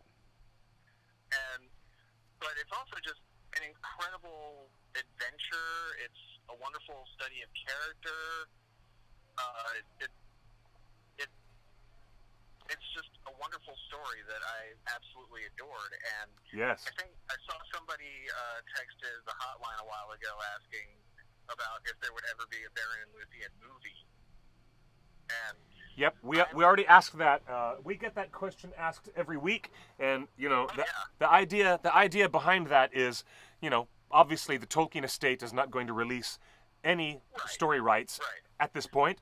But it's also just an incredible adventure. It's a wonderful study of character. It's just a wonderful story that I absolutely adored. And Yes. I think I saw somebody texted the hotline a while ago asking about if there would ever be a Beren and Luthien movie. And Yep, we already asked that. We get that question asked every week, and the idea behind that is, obviously the Tolkien estate is not going to release any story rights at this point.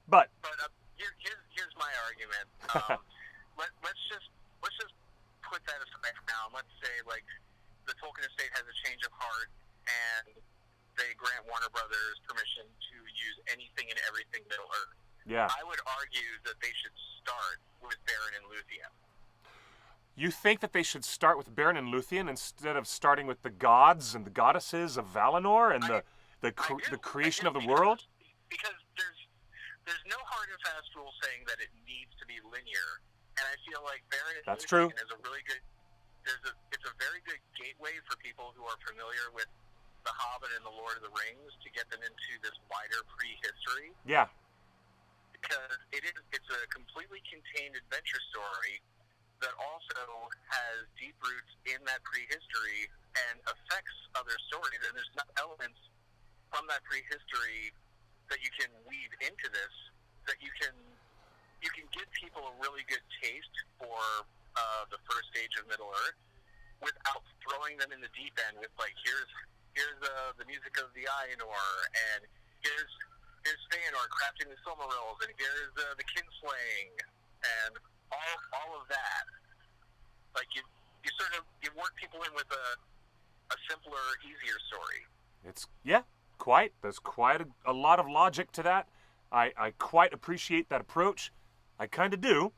But here's my argument. Let's just put that aside for now. Let's say like the Tolkien estate has a change of heart and they grant Warner Brothers permission to use anything and everything Middle Earth. yeah, I would argue that they should start with Beren and Luthien. you think that they should start with Beren and Luthien instead of starting with the gods and the goddesses of Valinor and the creation of the world? Because there's no hard and fast rule saying that it needs to be linear, and I feel like Beren and Luthien is a really good. It's a very good gateway for people who are familiar with The Hobbit and The Lord of the Rings to get them into this wider prehistory. Yeah. Because it's a completely contained adventure story that also has deep roots in that prehistory and affects other stories. And there's enough elements from that prehistory that you can weave into this that you can give people a really good taste for the first stage of Middle Earth without throwing them in the deep end with like here's the music of the Ainur and here's Feanor crafting the Silmarils, and here's the kinslaying, and all of that. Like you work people in with a simpler, easier story. There's quite a lot of logic to that. I quite appreciate that approach. I kind of do.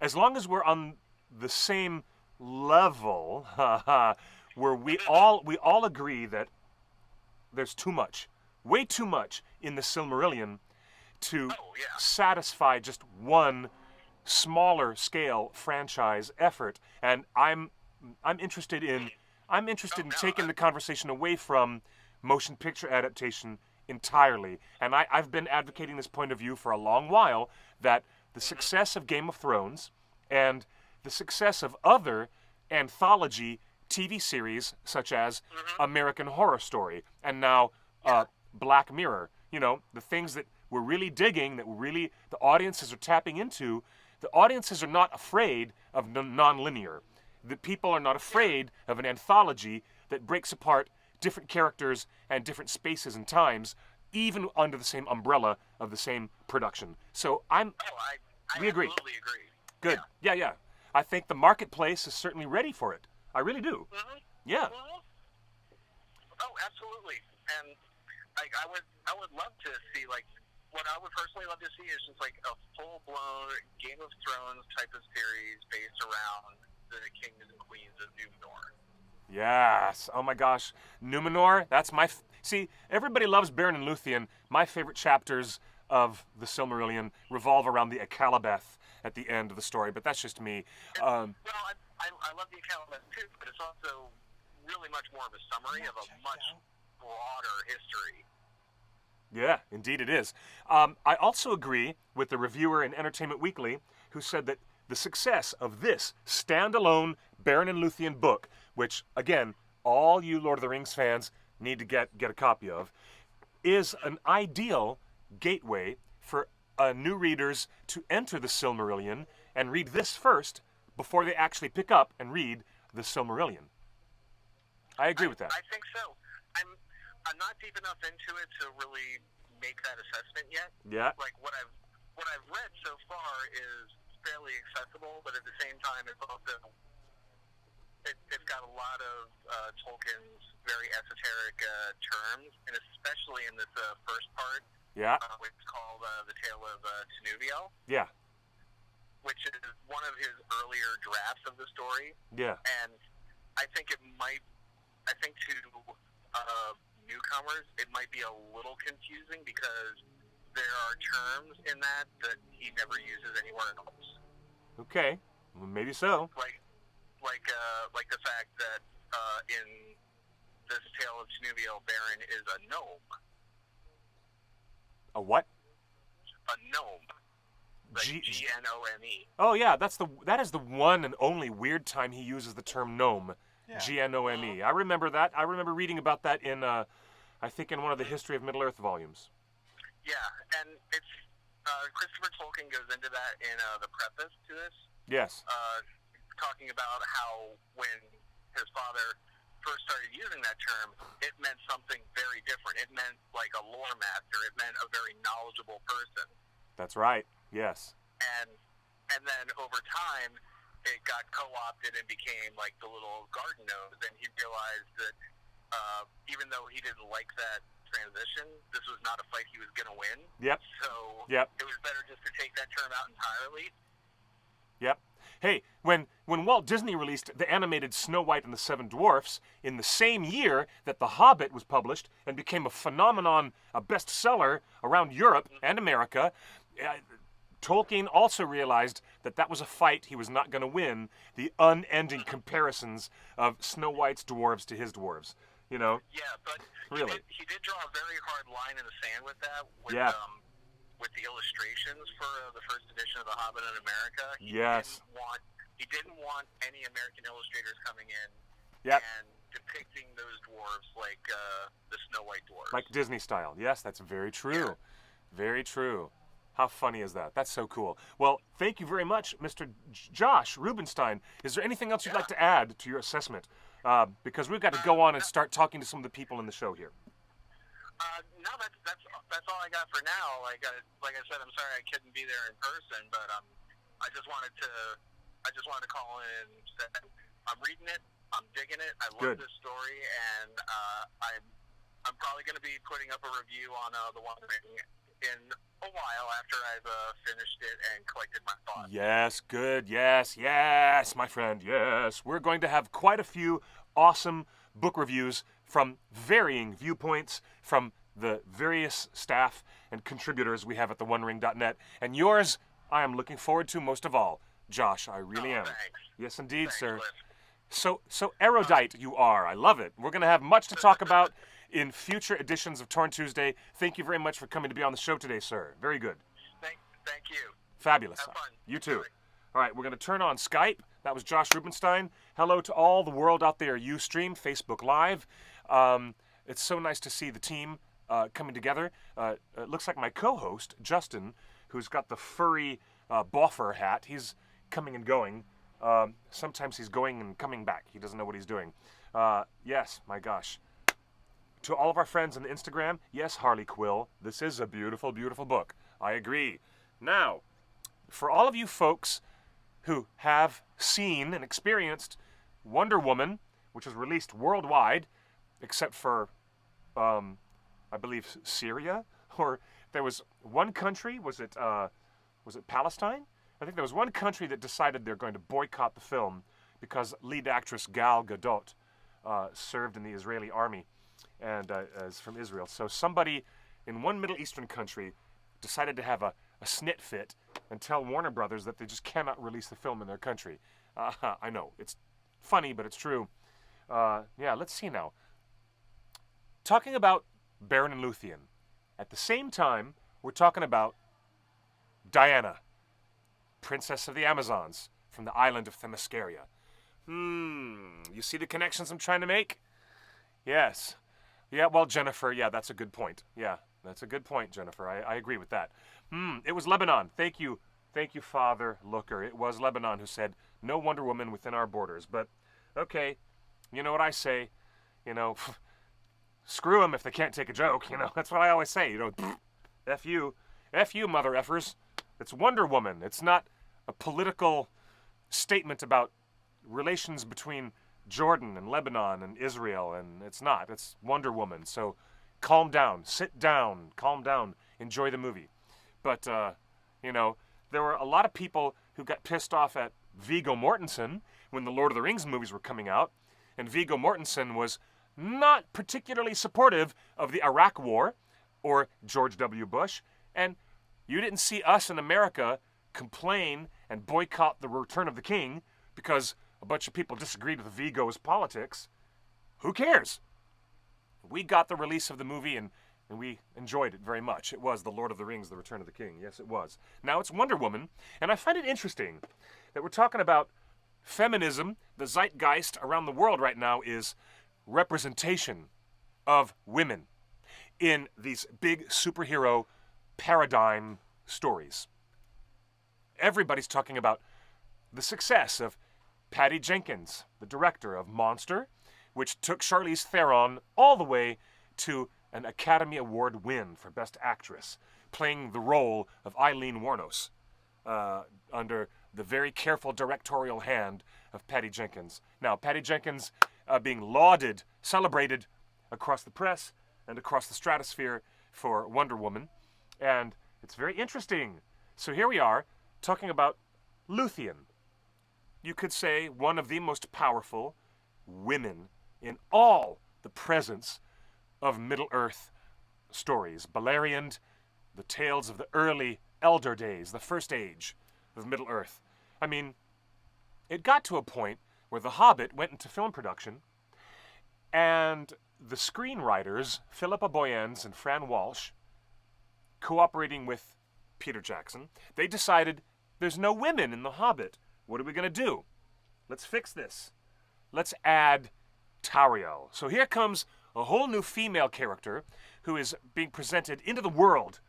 As long as we're on the same level, where we all agree that there's too much. Way too much in the Silmarillion to satisfy just one smaller scale franchise effort, and I'm interested in taking the conversation away from motion picture adaptation entirely. And I've been advocating this point of view for a long while, that the success of Game of Thrones and the success of other anthology TV series such as American Horror Story and now Black Mirror, the things that we're really digging, that the audiences are tapping into, the audiences are not afraid of non-linear. The people are not afraid of an anthology that breaks apart different characters and different spaces and times, even under the same umbrella of the same production. So I we agree. Absolutely agree. Good. Yeah. I think the marketplace is certainly ready for it. I really do. Yeah. Oh, absolutely. And like I would love to see what I would personally love to see is just like a full-blown Game of Thrones type of series based around the kings and queens of Numenor. Yes. Oh my gosh. Numenor, that's my... See, everybody loves Beren and Luthien. My favorite chapters of the Silmarillion revolve around the Akalabeth at the end of the story, but that's just me. Well, I love the Akalabeth too, but it's also really much more of a summary of a much broader history. Yeah, indeed it is. I also agree with the reviewer in Entertainment Weekly who said that the success of this standalone Beren and Luthien book, which, again, all you Lord of the Rings fans need to get a copy of, is an ideal gateway for new readers to enter the Silmarillion and read this first before they actually pick up and read the Silmarillion. I agree with that. I think so. I'm not deep enough into it to really make that assessment yet. Yeah. Like what I've read so far is fairly accessible, but at the same time, it's got a lot of Tolkien's very esoteric terms, and especially in this first part, which is called The Tale of Tinuviel. Yeah. which is one of his earlier drafts of the story. Yeah. And I think to newcomers, it might be a little confusing because there are terms in that he never uses anywhere else. Okay, well, maybe so. Like the fact that in this Tale of Tinuviel, Beren is a gnome. A what? A gnome. Like Gnome. Oh yeah, that is the one and only weird time he uses the term gnome. Yeah. Gnome. I remember that. I remember reading about that in I think in one of the History of Middle Earth volumes. Yeah, and it's Christopher Tolkien goes into that in the preface to this. Yes. Talking about how when his father first started using that term, it meant something very different. It meant like a lore master. It meant a very knowledgeable person. That's right. Yes. And then over time, it got co-opted and became like the little garden gnome. And he realized that even though he didn't like that transition, this was not a fight he was going to win. Yep. So yep. It was better just to take that term out entirely. Yep. Hey, when Walt Disney released the animated Snow White and the Seven Dwarfs in the same year that The Hobbit was published and became a phenomenon, a bestseller around Europe and America, Tolkien also realized that was a fight he was not going to win, the unending comparisons of Snow White's dwarves to his dwarves. You know? Yeah, but really, he did draw a very hard line in the sand with that. With the illustrations for the first edition of The Hobbit in America. He didn't want any American illustrators coming in and depicting those dwarves like the Snow White dwarves. Like Disney style. Yes, that's very true. Yeah. Very true. How funny is that? That's so cool. Well, thank you very much, Mr. Josh Rubenstein. Is there anything else you'd like to add to your assessment? Because we've got to go on and start talking to some of the people in the show here. No, that's all I got for now. Like I said, I'm sorry I couldn't be there in person, but I just wanted to call in and say I'm reading it, I'm digging it, I love this story, and I'm probably going to be putting up a review on The One Ring in a while after I've finished it and collected my thoughts. Yes, good, yes, my friend, yes. We're going to have quite a few awesome book reviews from varying viewpoints from the various staff and contributors we have at theonering.net. And yours, I am looking forward to most of all. Josh, I really am. Thanks. Yes, indeed, Thanks, sir. Cliff. So erudite you are. I love it. We're going to have much to talk about in future editions of Torn Tuesday. Thank you very much for coming to be on the show today, sir. Very good. Thank you. Fabulous. Have fun. You too. All right, we're going to turn on Skype. That was Josh Rubenstein. Hello to all the world out there. Ustream, Facebook Live. It's so nice to see the team coming together. It looks like my co-host, Justin, who's got the furry boffer hat, he's coming and going. Sometimes he's going and coming back. He doesn't know what he's doing. Yes, my gosh. To all of our friends on Instagram, yes, Harley Quill, this is a beautiful, beautiful book. I agree. Now, for all of you folks who have seen and experienced Wonder Woman, which was released worldwide, except for, I believe, Syria, or there was one country, was it Palestine? I think there was one country that decided they're going to boycott the film because lead actress Gal Gadot served in the Israeli army and is from Israel. So somebody in one Middle Eastern country decided to have a snit fit and tell Warner Brothers that they just cannot release the film in their country. I know, it's funny, but it's true. Yeah, let's see now. Talking about Beren and Luthien. At the same time, we're talking about Diana, Princess of the Amazons, from the island of Themyscira. You see the connections I'm trying to make? Yes. Yeah, well, Jennifer, yeah, that's a good point. Yeah, that's a good point, Jennifer. I agree with that. It was Lebanon. Thank you, Father Looker. It was Lebanon who said, no Wonder Woman within our borders. But, okay, you know what I say, screw them if they can't take a joke, That's what I always say, F you, mother effers. It's Wonder Woman. It's not a political statement about relations between Jordan and Lebanon and Israel, and it's not. It's Wonder Woman. So calm down. Sit down. Calm down. Enjoy the movie. But, there were a lot of people who got pissed off at Viggo Mortensen when the Lord of the Rings movies were coming out, and Viggo Mortensen was not particularly supportive of the Iraq War or George W. Bush, and you didn't see us in America complain and boycott the Return of the King because a bunch of people disagreed with Viggo's politics. Who cares? We got the release of the movie and we enjoyed it very much. It was The Lord of the Rings, The Return of the King. Yes, it was. Now it's Wonder Woman, and I find it interesting that we're talking about feminism. The zeitgeist around the world right now is representation of women in these big superhero paradigm stories. Everybody's talking about the success of Patty Jenkins, the director of Monster, which took Charlize Theron all the way to an Academy Award win for Best Actress, playing the role of Eileen Wuornos under the very careful directorial hand of Patty Jenkins. Now, Patty Jenkins being lauded, celebrated across the press and across the stratosphere for Wonder Woman, and it's very interesting. So here we are talking about Luthien. You could say one of the most powerful women in all the presence of Middle-earth stories. Beleriand, the tales of the early Elder days, the first age of Middle-earth. I mean, it got to a point where The Hobbit went into film production, and the screenwriters, Philippa Boyens and Fran Walsh, cooperating with Peter Jackson, they decided there's no women in The Hobbit. What are we going to do? Let's fix this. Let's add Tauriel. So here comes a whole new female character who is being presented into the world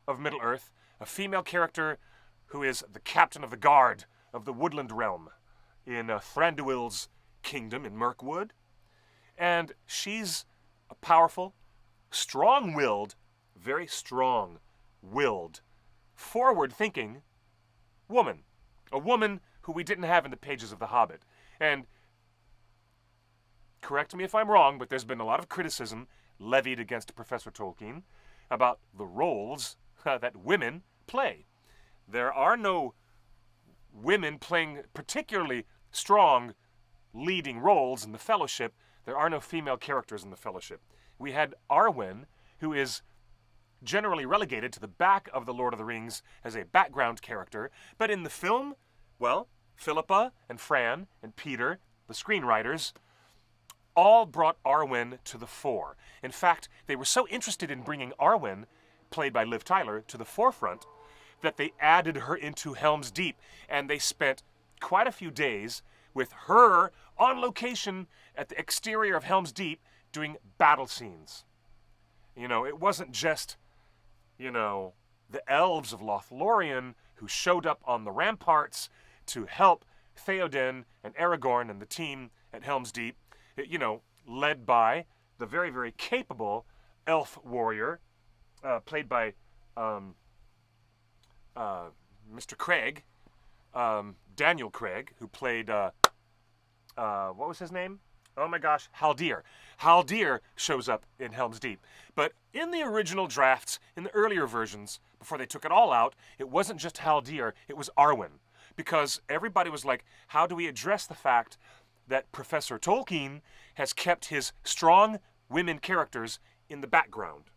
of Middle-earth, a female character who is the captain of the guard of the Woodland Realm in Thranduil's kingdom in Mirkwood. And she's a powerful, strong-willed, very strong-willed, forward-thinking woman. A woman who we didn't have in the pages of The Hobbit. And correct me if I'm wrong, but there's been a lot of criticism levied against Professor Tolkien about the roles that women play. There are no women playing particularly strong leading roles in the Fellowship. There are no female characters in the Fellowship. We had Arwen, who is generally relegated to the back of The Lord of the Rings as a background character, but in the film, well, Philippa and Fran and Peter, the screenwriters, all brought Arwen to the fore. In fact, they were so interested in bringing Arwen, played by Liv Tyler, to the forefront that they added her into Helm's Deep, and they spent quite a few days with her on location at the exterior of Helm's Deep doing battle scenes. You know, it wasn't just, the elves of Lothlorien who showed up on the ramparts to help Theoden and Aragorn and the team at Helm's Deep, led by the very, very capable elf warrior, played by Mr. Craig, Daniel Craig, who played, what was his name? Oh my gosh, Haldir. Haldir shows up in Helm's Deep. But in the original drafts, in the earlier versions, before they took it all out, it wasn't just Haldir, it was Arwen. Because everybody was like, how do we address the fact that Professor Tolkien has kept his strong women characters in the background?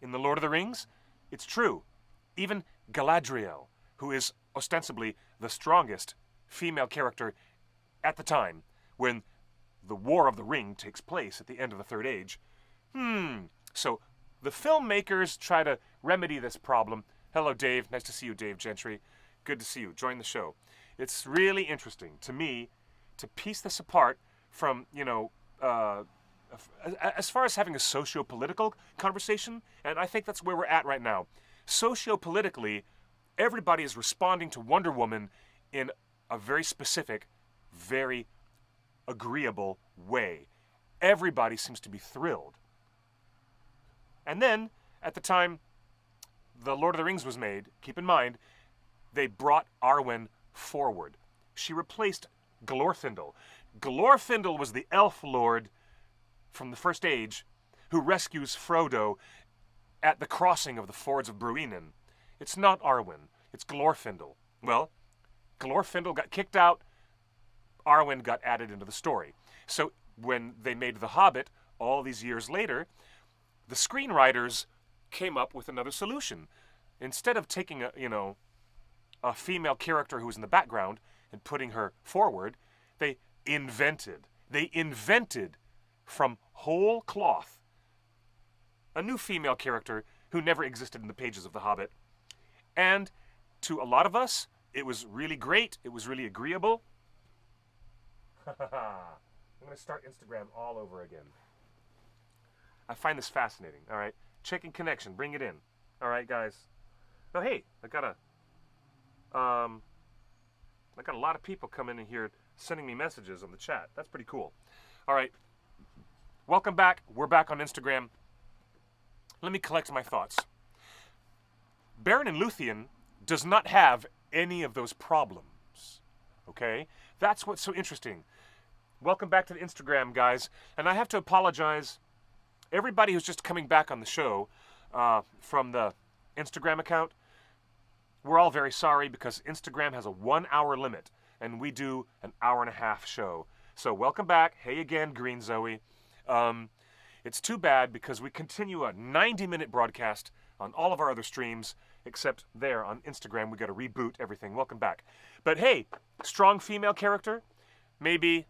In The Lord of the Rings, it's true. Even Galadriel, who is ostensibly the strongest female character at the time, when the War of the Ring takes place at the end of the Third Age. So the filmmakers try to remedy this problem. Hello, Dave. Nice to see you, Dave Gentry. Good to see you. Join the show. It's really interesting to me to piece this apart from, as far as having a socio-political conversation, and I think that's where we're at right now. Socio-politically, everybody is responding to Wonder Woman in a very specific, very agreeable way. Everybody seems to be thrilled. And then, at the time The Lord of the Rings was made, keep in mind, they brought Arwen forward. She replaced Glorfindel. Glorfindel was the elf lord from the First Age who rescues Frodo at the crossing of the fords of Bruinen. It's not Arwen, it's Glorfindel. Well, Glorfindel got kicked out. Arwen got added into the story. So when they made The Hobbit, all these years later, the screenwriters came up with another solution. Instead of taking a female character who was in the background and putting her forward, they invented from whole cloth a new female character who never existed in the pages of The Hobbit. And to a lot of us, it was really great. It was really agreeable. I'm going to start Instagram all over again. I find this fascinating. All right. Checking connection. Bring it in. All right, guys. Oh, hey, I got a lot of people coming in here sending me messages on the chat. That's pretty cool. All right. Welcome back. We're back on Instagram. Let me collect my thoughts. Beren and Luthien does not have any of those problems. Okay? That's what's so interesting. Welcome back to the Instagram, guys. And I have to apologize. Everybody who's just coming back on the show from the Instagram account, we're all very sorry because Instagram has a 1 hour limit and we do an hour and a half show. So welcome back. Hey again, Green Zoe. It's too bad because we continue a 90-minute broadcast on all of our other streams, except there on Instagram we got to reboot everything. Welcome back. But hey, strong female character, maybe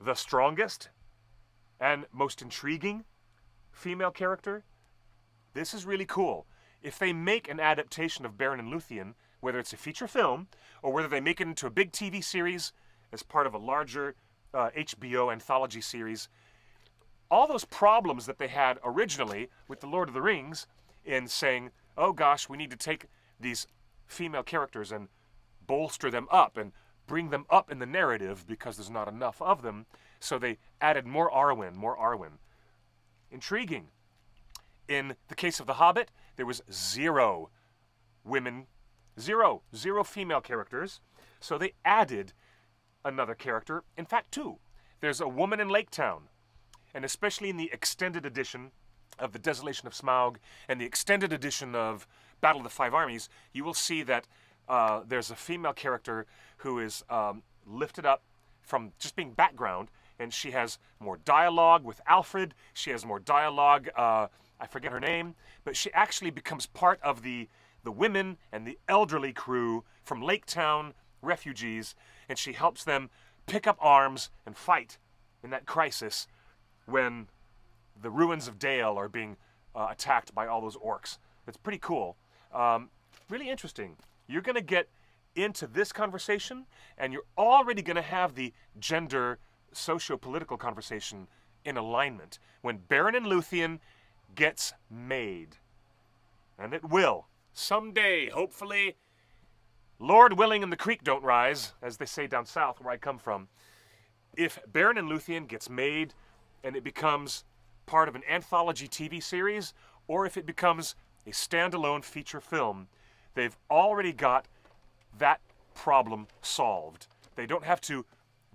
the strongest and most intriguing female character. This is really cool. If they make an adaptation of Beren and Luthien, whether it's a feature film or whether they make it into a big TV series as part of a larger HBO anthology series, all those problems that they had originally with The Lord of the Rings in saying, oh gosh, we need to take these female characters and bolster them up and bring them up in the narrative because there's not enough of them, so they added more Arwen. Intriguing. In the case of The Hobbit, there was zero female characters, so they added another character. In fact, two. There's a woman in Lake Town, and especially in the extended edition of The Desolation of Smaug and the extended edition of Battle of the Five Armies, you will see that there's a female character who is lifted up from just being background, and she has more dialogue with Alfred. She has more dialogue, I forget her name, but she actually becomes part of the women and the elderly crew from Lake Town refugees, and she helps them pick up arms and fight in that crisis when the ruins of Dale are being attacked by all those orcs. It's pretty cool. Really interesting. You're going to get into this conversation, and you're already going to have the gender socio-political conversation in alignment when Beren and Luthien gets made. And it will. Someday, hopefully, Lord willing and the creek don't rise, as they say down south where I come from. If Beren and Luthien gets made and it becomes part of an anthology TV series, or if it becomes a standalone feature film, they've already got that problem solved. They don't have to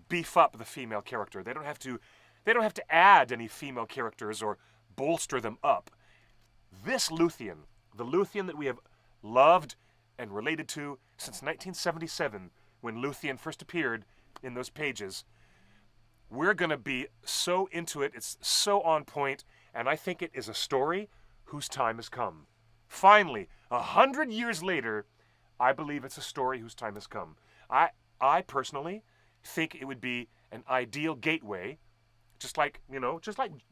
beef up the female character. They don't have to add any female characters or bolster them up. This Luthien, the Luthien that we have loved and related to since 1977, when Luthien first appeared in those pages, we're going to be so into it. It's so on point, and I think it is a story whose time has come. Finally, 100 years later, I believe it's a story whose time has come. I personally think it would be an ideal gateway, just like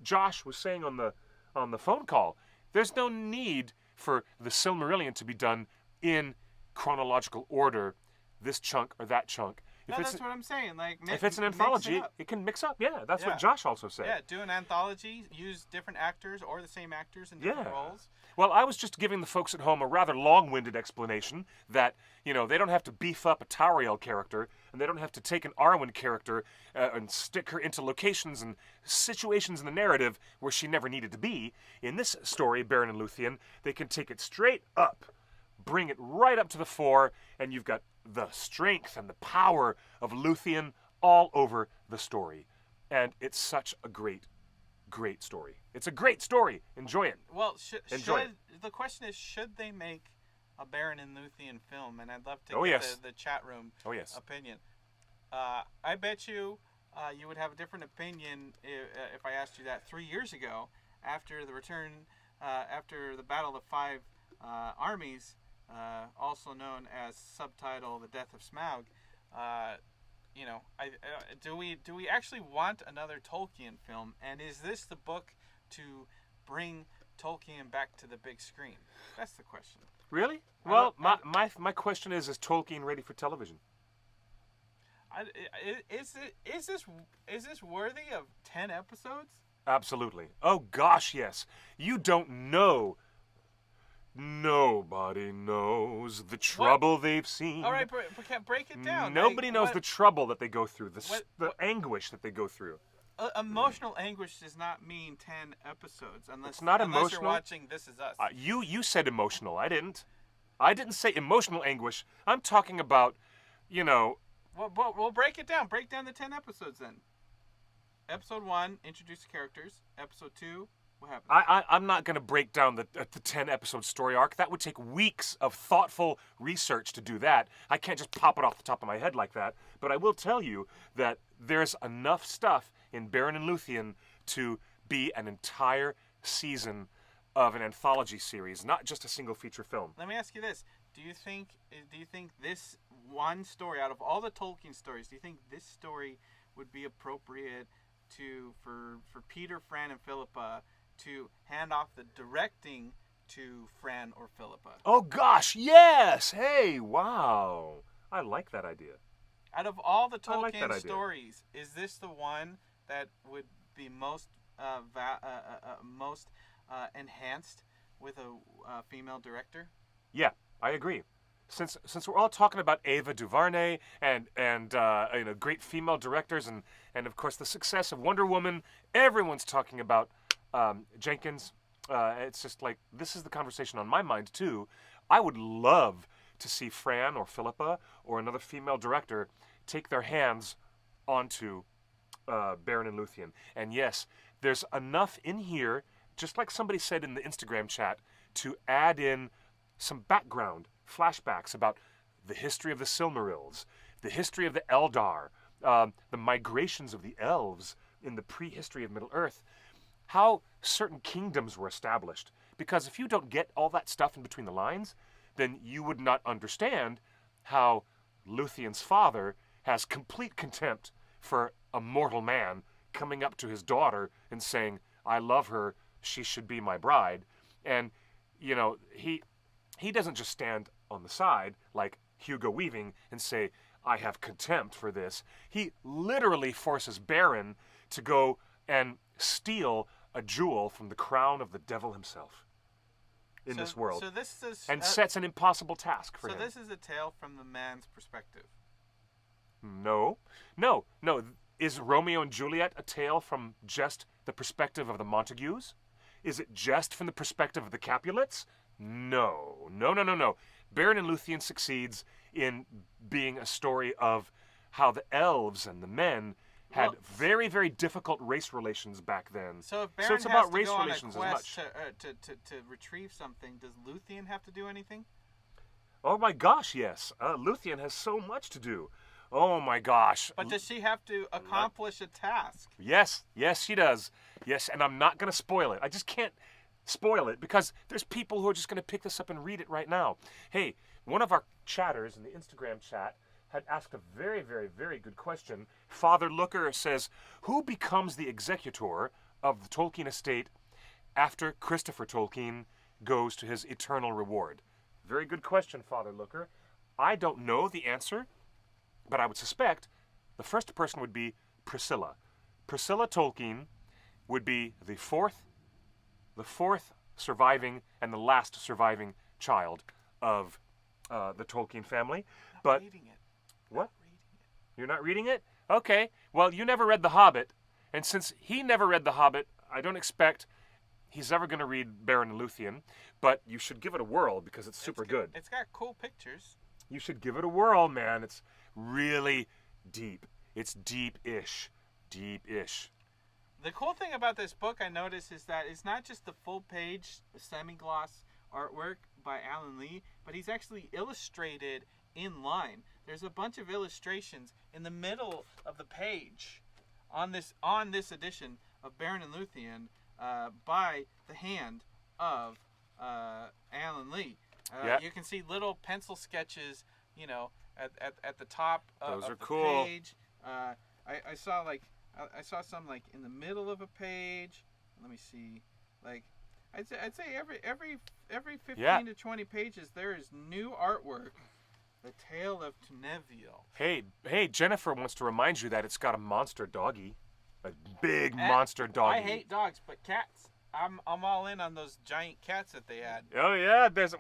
Josh was saying on the phone call. There's no need for the Silmarillion to be done in chronological order, this chunk or that chunk. That's what I'm saying. Like, if it's an anthology, it can mix up. Yeah, that's what Josh also said. Yeah, do an anthology, use different actors or the same actors in different roles. Well, I was just giving the folks at home a rather long-winded explanation that, they don't have to beef up a Tauriel character, and they don't have to take an Arwen character and stick her into locations and situations in the narrative where she never needed to be. In this story, Beren and Luthien, they can take it straight up, bring it right up to the fore, and you've got the strength and the power of Luthien all over the story. And it's such a great, great story. It's a great story. Enjoy it. Well, the question is, should they make a Beren and Luthien film, and I'd love to Oh, get yes. the chat room Oh, yes. opinion. I bet you you would have a different opinion if I asked you that 3 years ago, after the return, after the Battle of Five Armies, also known as subtitle "The Death of Smaug." You know, do we actually want another Tolkien film? And is this the book to bring Tolkien back to the big screen? That's the question. Really? Well, my question is Tolkien ready for television? Is this worthy of 10 episodes? Absolutely. Oh gosh, yes. You don't know. Nobody knows the trouble they've seen. All right, break it down. Nobody knows the trouble that they go through, the anguish that they go through. Emotional anguish does not mean 10 episodes unless It's not unless emotional. you're watching This Is Us. You said emotional. I didn't. I didn't say emotional anguish. I'm talking about, you know. Well, we'll break it down. Break down the 10 episodes then. Episode 1, introduce the characters. Episode 2, what happens? I'm not going to break down the 10-episode story arc. That would take weeks of thoughtful research to do that. I can't just pop it off the top of my head like that. But I will tell you that there's enough stuff in Beren and Luthien to be an entire season of an anthology series, not just a single feature film. Let me ask you this. Do you think this one story, out of all the Tolkien stories, do you think this story would be appropriate for Peter, Fran, and Philippa to hand off the directing to Fran or Philippa? Oh gosh, yes! Hey, wow. I like that idea. Out of all the I like that Tolkien idea. stories, is this the one that would be most enhanced with a female director? Yeah, I agree. Since we're all talking about Ava DuVernay and great female directors and of course the success of Wonder Woman, everyone's talking about Jenkins. It's just like, this is the conversation on my mind too. I would love to see Fran or Philippa or another female director take their hands onto Beren and Luthien. And yes, there's enough in here, just like somebody said in the Instagram chat, to add in some background flashbacks about the history of the Silmarils, the history of the Eldar, the migrations of the elves in the prehistory of Middle-earth, how certain kingdoms were established. Because if you don't get all that stuff in between the lines, then you would not understand how Luthien's father has complete contempt for a mortal man coming up to his daughter and saying, "I love her, she should be my bride." And, you know, he doesn't just stand on the side like Hugo Weaving and say, "I have contempt for this." He literally forces Beren to go and steal a jewel from the crown of the devil himself in this world. So this is and sets an impossible task for him. So this is a tale from the man's perspective. No. Is Romeo and Juliet a tale from just the perspective of the Montagues? Is it just from the perspective of the Capulets? No. Beren and Luthien succeeds in being a story of how the elves and the men had very, very difficult race relations back then. So if Beren it's about has to race go on a relations as quest much. to retrieve something, does Luthien have to do anything? Oh my gosh, yes. Luthien has so much to do. Oh my gosh. But does she have to accomplish a task? Yes, she does. Yes, and I'm not going to spoil it. I just can't spoil it because there's people who are just going to pick this up and read it right now. Hey, one of our chatters in the Instagram chat had asked a very, very, very good question. Father Looker says, who becomes the executor of the Tolkien estate after Christopher Tolkien goes to his eternal reward? Very good question, Father Looker. I don't know the answer, but I would suspect the first person would be Priscilla. Priscilla Tolkien would be the fourth surviving and the last surviving child of the Tolkien family. But Reading it. what? Reading it. You're not reading it? Okay. Well, you never read The Hobbit, and since he never read The Hobbit, I don't expect he's ever going to read Beren and Luthien, but you should give it a whirl because it's super good. It's got cool pictures. You should give it a whirl, man. It's really deep. It's deep-ish. Deep-ish. The cool thing about this book I noticed is that it's not just the full page semi-gloss artwork, by Alan Lee, but he's actually illustrated in line. There's a bunch of illustrations in the middle of the page on this edition of Beren and Luthien by the hand of Alan Lee. You can see little pencil sketches, at the top of the cool. page. I saw some like in the middle of a page. Let me see. Like I'd say every 15 to 20 pages there is new artwork. The Tale of Tuneville. Hey, Jennifer wants to remind you that it's got a monster doggy. A big monster doggy. I hate dogs, but cats. I'm all in on those giant cats that they had. Oh yeah, there's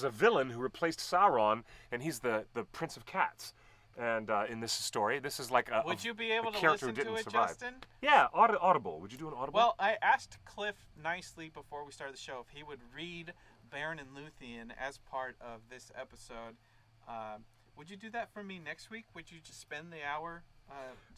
a villain who replaced Sauron, and he's the Prince of Cats. And in this story, this is like a Would you be able a to character listen who didn't to it, survive. Justin? Yeah, audible. Would you do an audible? Well, I asked Cliff nicely before we started the show if he would read Beren and Luthien as part of this episode. Would you do that for me next week? Would you just spend the hour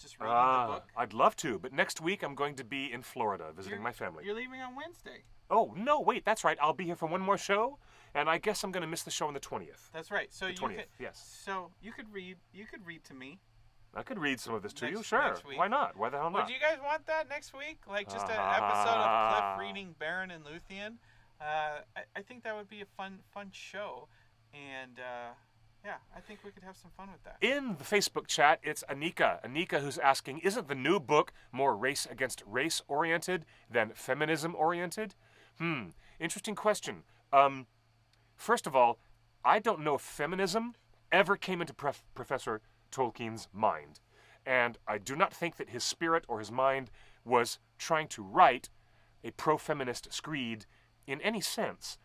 just reading the book? I'd love to, but next week I'm going to be in Florida visiting my family. You're leaving on Wednesday. Oh, no, wait, that's right. I'll be here for one more show, and I guess I'm going to miss the show on the 20th. That's right. So the 20th, yes. So you could read to me. I could read some of this to you, Next sure. week. Why not? Why the hell not? Would you guys want that next week? Like just an episode of Cliff reading Beren and Luthien? I think that would be a fun show, and yeah, I think we could have some fun with that. In the Facebook chat, it's Anika. Anika who's asking, isn't the new book more race against race oriented than feminism oriented? Interesting question. First of all, I don't know if feminism ever came into Professor Tolkien's mind. And I do not think that his spirit or his mind was trying to write a pro-feminist screed in any sense.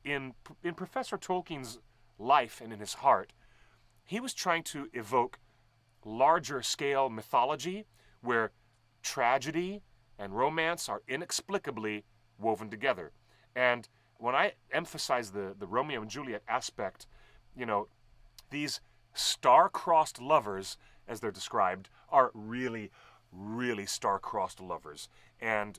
In Professor Tolkien's life and in his heart, he was trying to evoke larger scale mythology where tragedy and romance are inexplicably woven together. And when I emphasize the Romeo and Juliet aspect, these star-crossed lovers, as they're described, are really, really star-crossed lovers. And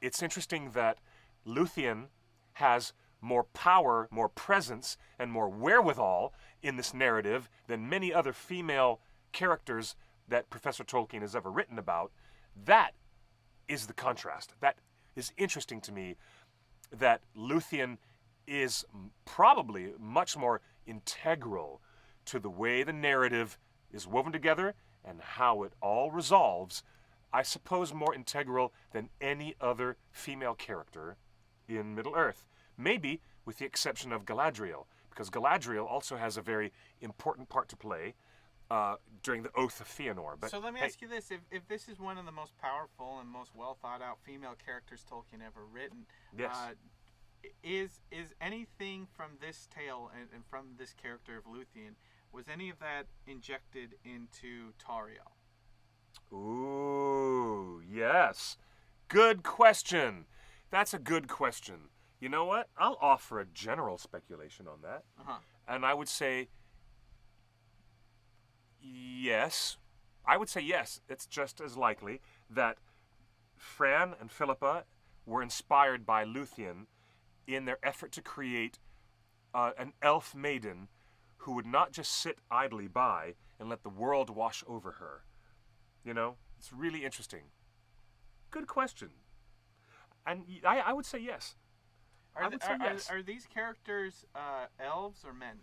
it's interesting that Luthien has more power, more presence, and more wherewithal in this narrative than many other female characters that Professor Tolkien has ever written about. That is the contrast. That is interesting to me, that Luthien is probably much more integral to the way the narrative is woven together and how it all resolves. I suppose more integral than any other female character in Middle-earth. Maybe with the exception of Galadriel, because Galadriel also has a very important part to play during the Oath of Fëanor. But, so let me ask you this. If this is one of the most powerful and most well-thought-out female characters Tolkien ever written, yes. Is anything from this tale and from this character of Luthien, was any of that injected into Tauriel? Ooh, yes. Good question. That's a good question. You know what? I'll offer a general speculation on that. And I would say yes. I would say yes. It's just as likely that Fran and Philippa were inspired by Luthien in their effort to create an elf maiden who would not just sit idly by and let the world wash over her. It's really interesting. Good question. And I would say yes. Are these characters elves or men?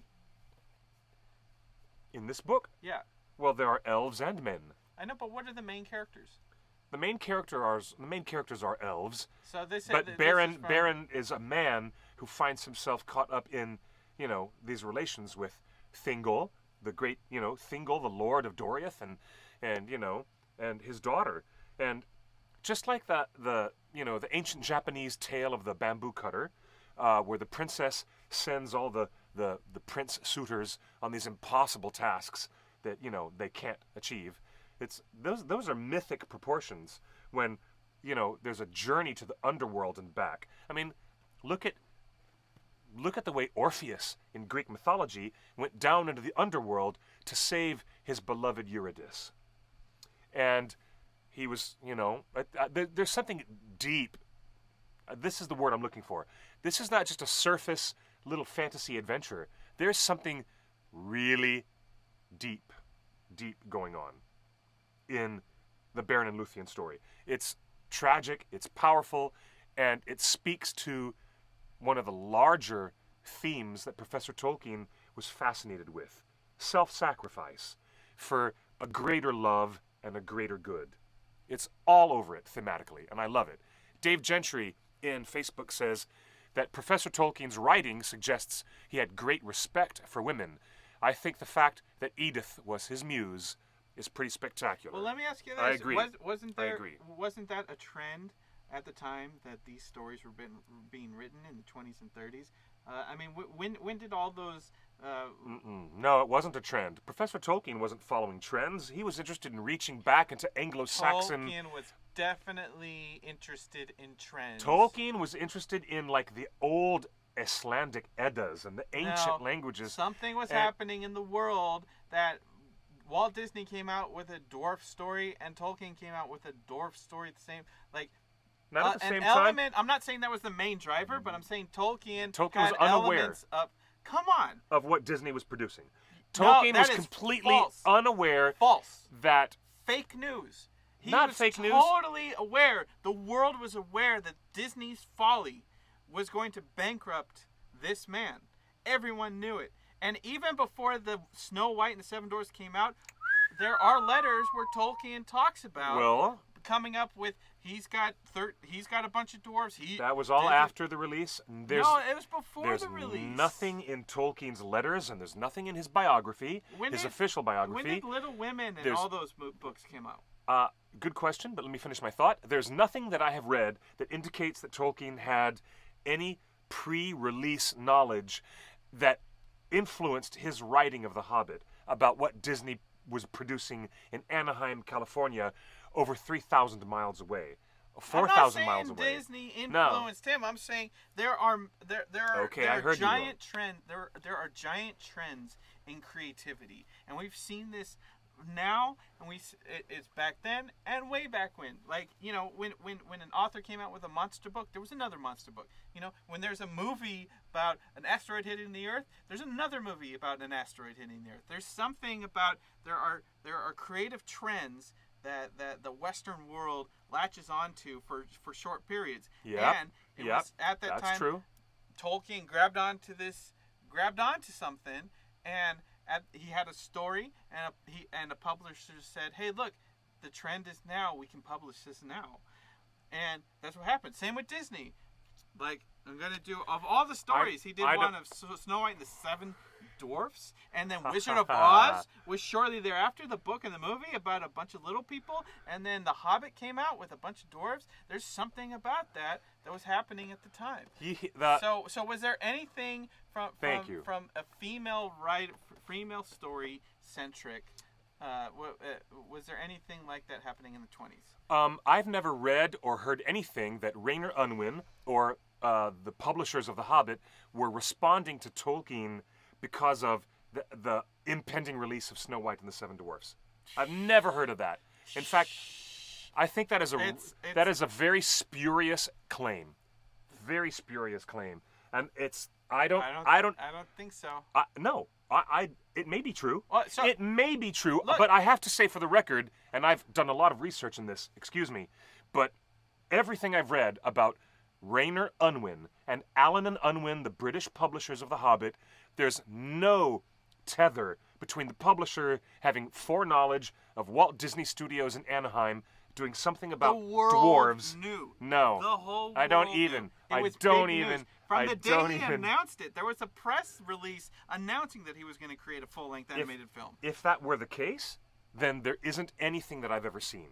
In this book? Yeah. Well, there are elves and men. I know, but what are the main characters? The main characters are elves. So Beren is a man who finds himself caught up in, these relations with Thingol, the great, Thingol, the Lord of Doriath, and his daughter. And just like the ancient Japanese tale of the bamboo cutter, where the princess sends all the prince suitors on these impossible tasks that, they can't achieve. Those are mythic proportions when, there's a journey to the underworld and back. I mean, look at the way Orpheus in Greek mythology went down into the underworld to save his beloved Eurydice. And he was, there's something deep this is the word I'm looking for. This is not just a surface little fantasy adventure. There's something really deep going on in the Beren and Luthien story. It's tragic, it's powerful, and it speaks to one of the larger themes that Professor Tolkien was fascinated with. Self-sacrifice for a greater love and a greater good. It's all over it thematically, and I love it. Dave Gentry in Facebook says that Professor Tolkien's writing suggests he had great respect for women. I think the fact that Edith was his muse is pretty spectacular. Well, let me ask you this. I agree. Wasn't that a trend at the time that these stories were being written in the 20s and 30s? I mean, when did all those... No, it wasn't a trend. Professor Tolkien wasn't following trends. He was interested in reaching back into Anglo-Saxon... Tolkien was definitely interested in trends. Tolkien was interested in, like, the old Icelandic Eddas and the ancient languages. Something was happening in the world that Walt Disney came out with a dwarf story and Tolkien came out with a dwarf story at the same... Like, not at the same time. time. I'm not saying that was the main driver, but I'm saying Tolkien was unaware come on, of what Disney was producing. Tolkien was completely unaware that fake news. He not was fake news. Totally aware. The world was aware that Disney's folly was going to bankrupt this man. Everyone knew it. And even before the Snow White and the Seven Dwarfs came out, there are letters where Tolkien talks about coming up with he's got a bunch of dwarves. That was all after the release. No, it was before the release. There's nothing in Tolkien's letters, and there's nothing in his biography, official biography. When did Little Women and all those books came out? Good question, but let me finish my thought. There's nothing that I have read that indicates that Tolkien had any pre-release knowledge that influenced his writing of The Hobbit about what Disney was producing in Anaheim, California, over 3,000 miles away, 4,000 miles away. Disney influenced him. I'm saying there are giant trends. There are giant trends in creativity, and we've seen this now, and it's back then and way back when. Like, you know, when an author came out with a monster book, there was another monster book. You know, when there's a movie about an asteroid hitting the Earth, there's another movie about an asteroid hitting the Earth. There's something about there are creative trends that the Western world latches onto for short periods. Yeah. And it was at that time true. Tolkien grabbed onto something, and he had a story, and a publisher said, "Hey, look, the trend is now. We can publish this now," and that's what happened. Same with Disney. Like, I'm gonna do of all the stories, he did one of Snow White and the Seven Dwarfs, and then Wizard of Oz was shortly thereafter, the book and the movie about a bunch of little people, and then The Hobbit came out with a bunch of dwarves. There's something about that was happening at the time. So was there anything from a female story centric? Was there anything like that happening in the 20s? I've never read or heard anything that Rayner Unwin or the publishers of The Hobbit were responding to Tolkien because of the impending release of Snow White and the Seven Dwarfs. I've never heard of that. In fact, I think that is a very spurious claim. Very spurious claim. And I don't think so. No. It may be true. So, it may be true, but I have to say for the record, and I've done a lot of research in this, excuse me, but everything I've read about Rayner Unwin and Allen and Unwin, the British publishers of The Hobbit, there's no tether between the publisher having foreknowledge of Walt Disney Studios in Anaheim doing something about dwarves. Knew. No. The whole world I don't even. I don't even. From the day he announced it, there was a press release announcing that he was going to create a full-length animated film. If that were the case, then there isn't anything that I've ever seen.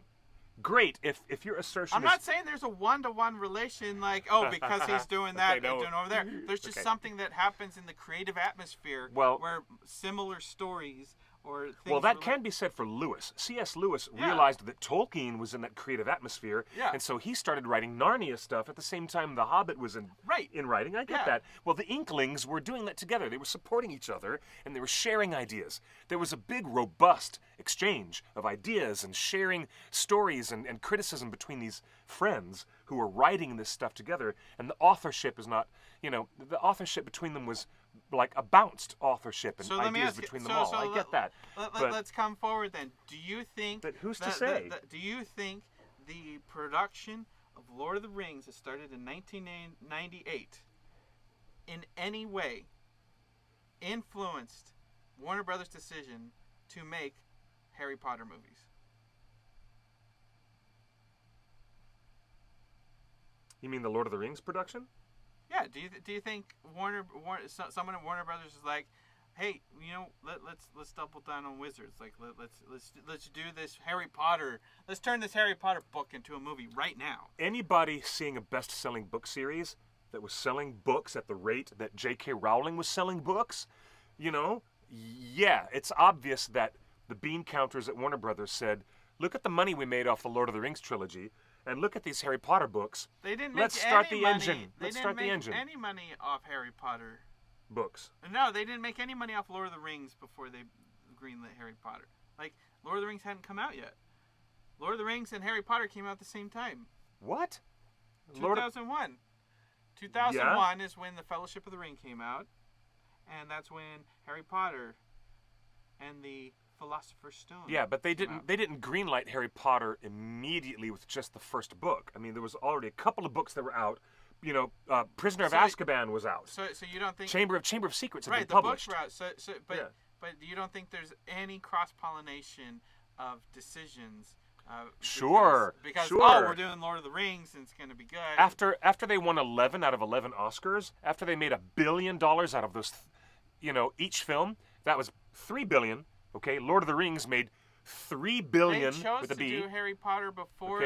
Great, if your assertion I'm not saying there's a one-to-one relation, like, because he's doing that, and doing over there. There's just something that happens in the creative atmosphere where similar stories or things. Well, that can be said for Lewis. C.S. Lewis realized that Tolkien was in that creative atmosphere, and so he started writing Narnia stuff at the same time The Hobbit was in writing. I get that. Well, the Inklings were doing that together. They were supporting each other, and they were sharing ideas. There was a big, robust exchange of ideas and sharing stories and criticism between these friends who were writing this stuff together, and the authorship is not, the authorship between them was like a bounced authorship and ideas between them all. I get that. Let's come forward then. Do you think... But who's to say? Do you think the production of Lord of the Rings that started in 1998 in any way influenced Warner Brothers' decision to make Harry Potter movies? You mean the Lord of the Rings production? Yeah. Do you think someone at Warner Brothers is like, hey, let's double down on wizards. Like let's do this Harry Potter. Let's turn this Harry Potter book into a movie right now. Anybody seeing a best-selling book series that was selling books at the rate that J.K. Rowling was selling books, it's obvious that the bean counters at Warner Brothers said, look at the money we made off the Lord of the Rings trilogy. And look at these Harry Potter books. They didn't Let's start the engine. Let's start the engine. They didn't make any money off Harry Potter books. No, they didn't make any money off Lord of the Rings before they greenlit Harry Potter. Like, Lord of the Rings hadn't come out yet. Lord of the Rings and Harry Potter came out at the same time. What? 2001. 2001 is when the Fellowship of the Ring came out, and that's when Harry Potter and the Philosopher's Stone. Yeah, but they didn't greenlight Harry Potter immediately with just the first book. I mean, there was already a couple of books that were out. Prisoner of Azkaban was out. So you don't think Chamber of Secrets had been Right, published. the books were out. But you don't think there's any cross-pollination of decisions? Because we're doing Lord of the Rings and it's going to be good. After they won 11 out of 11 Oscars, after they made $1 billion out of those, each film, that was $3 billion. Okay, Lord of the Rings made $3 billion with a B. They chose to do Harry Potter before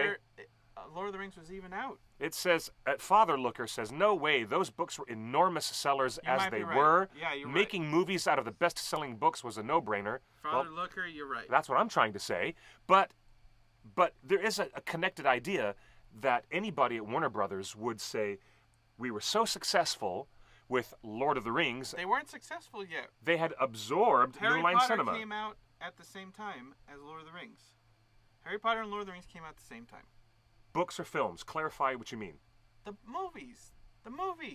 Lord of the Rings was even out. It says, Fatherlooker says, no way, those books were enormous sellers as they were. Yeah, you're Making movies out of the best-selling books was a no-brainer. Fatherlooker, you're right. That's what I'm trying to say. But there is a connected idea that anybody at Warner Brothers would say, we were so successful with Lord of the Rings. They weren't successful yet. They had absorbed New Line Cinema. Harry Potter came out at the same time as Lord of the Rings. Harry Potter and Lord of the Rings came out at the same time. Books or films? Clarify what you mean. The movies.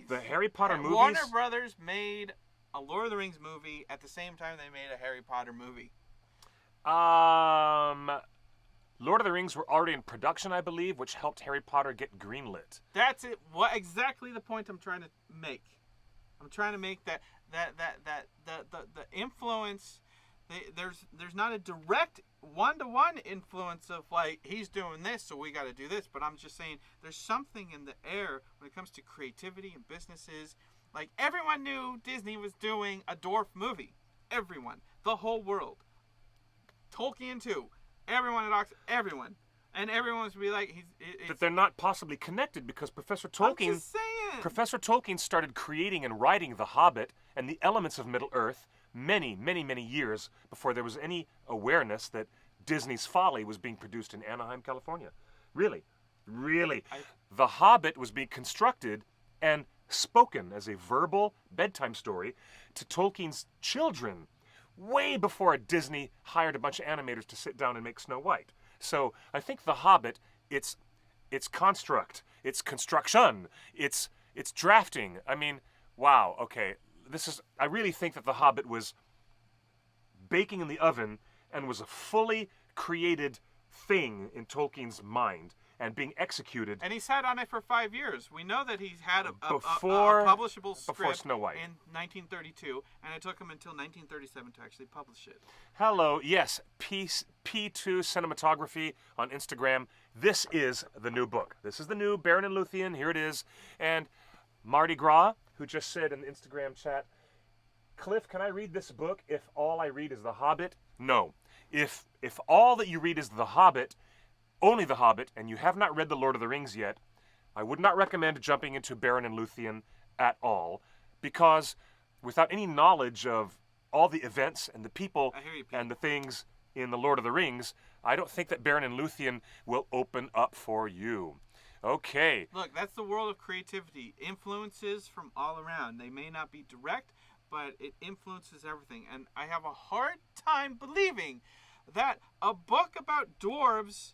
The Harry Potter movies? Warner Brothers made a Lord of the Rings movie at the same time they made a Harry Potter movie. Lord of the Rings were already in production, I believe, which helped Harry Potter get greenlit. That's it. What exactly the point I'm trying to make? I'm trying to make that the influence. There's not a direct one-to-one influence of like he's doing this, so we got to do this. But I'm just saying there's something in the air when it comes to creativity and businesses. Like everyone knew Disney was doing a dwarf movie. Everyone, the whole world. Tolkien too. Everyone at Oxford, everyone. And everyone was be like, that they're not possibly connected because Professor Tolkien. I'm just saying. Professor Tolkien started creating and writing The Hobbit and the elements of Middle Earth many, many, many years before there was any awareness that Disney's Folly was being produced in Anaheim, California. Really. The Hobbit was being constructed and spoken as a verbal bedtime story to Tolkien's children way before Disney hired a bunch of animators to sit down and make Snow White. So I think The Hobbit, its construct, its construction, its drafting. I mean, wow. Okay, I really think that The Hobbit was baking in the oven and was a fully created thing in Tolkien's mind and being executed. And he sat on it for 5 years. We know that he's had a publishable script before Snow White in 1932, and it took him until 1937 to actually publish it. Hello, yes, P2 Cinematography on Instagram. This is the new book. This is the new Beren and Luthien. Here it is. And Mardi Gras, who just said in the Instagram chat, Cliff, can I read this book if all I read is The Hobbit? No. If all that you read is The Hobbit, only The Hobbit, and you have not read The Lord of the Rings yet, I would not recommend jumping into Beren and Luthien at all, because without any knowledge of all the events and the people I hear you, Pete. and the things in The Lord of the Rings, I don't think that Beren and Luthien will open up for you. Okay. Look, that's the world of creativity. Influences from all around. They may not be direct, but it influences everything. And I have a hard time believing that a book about dwarves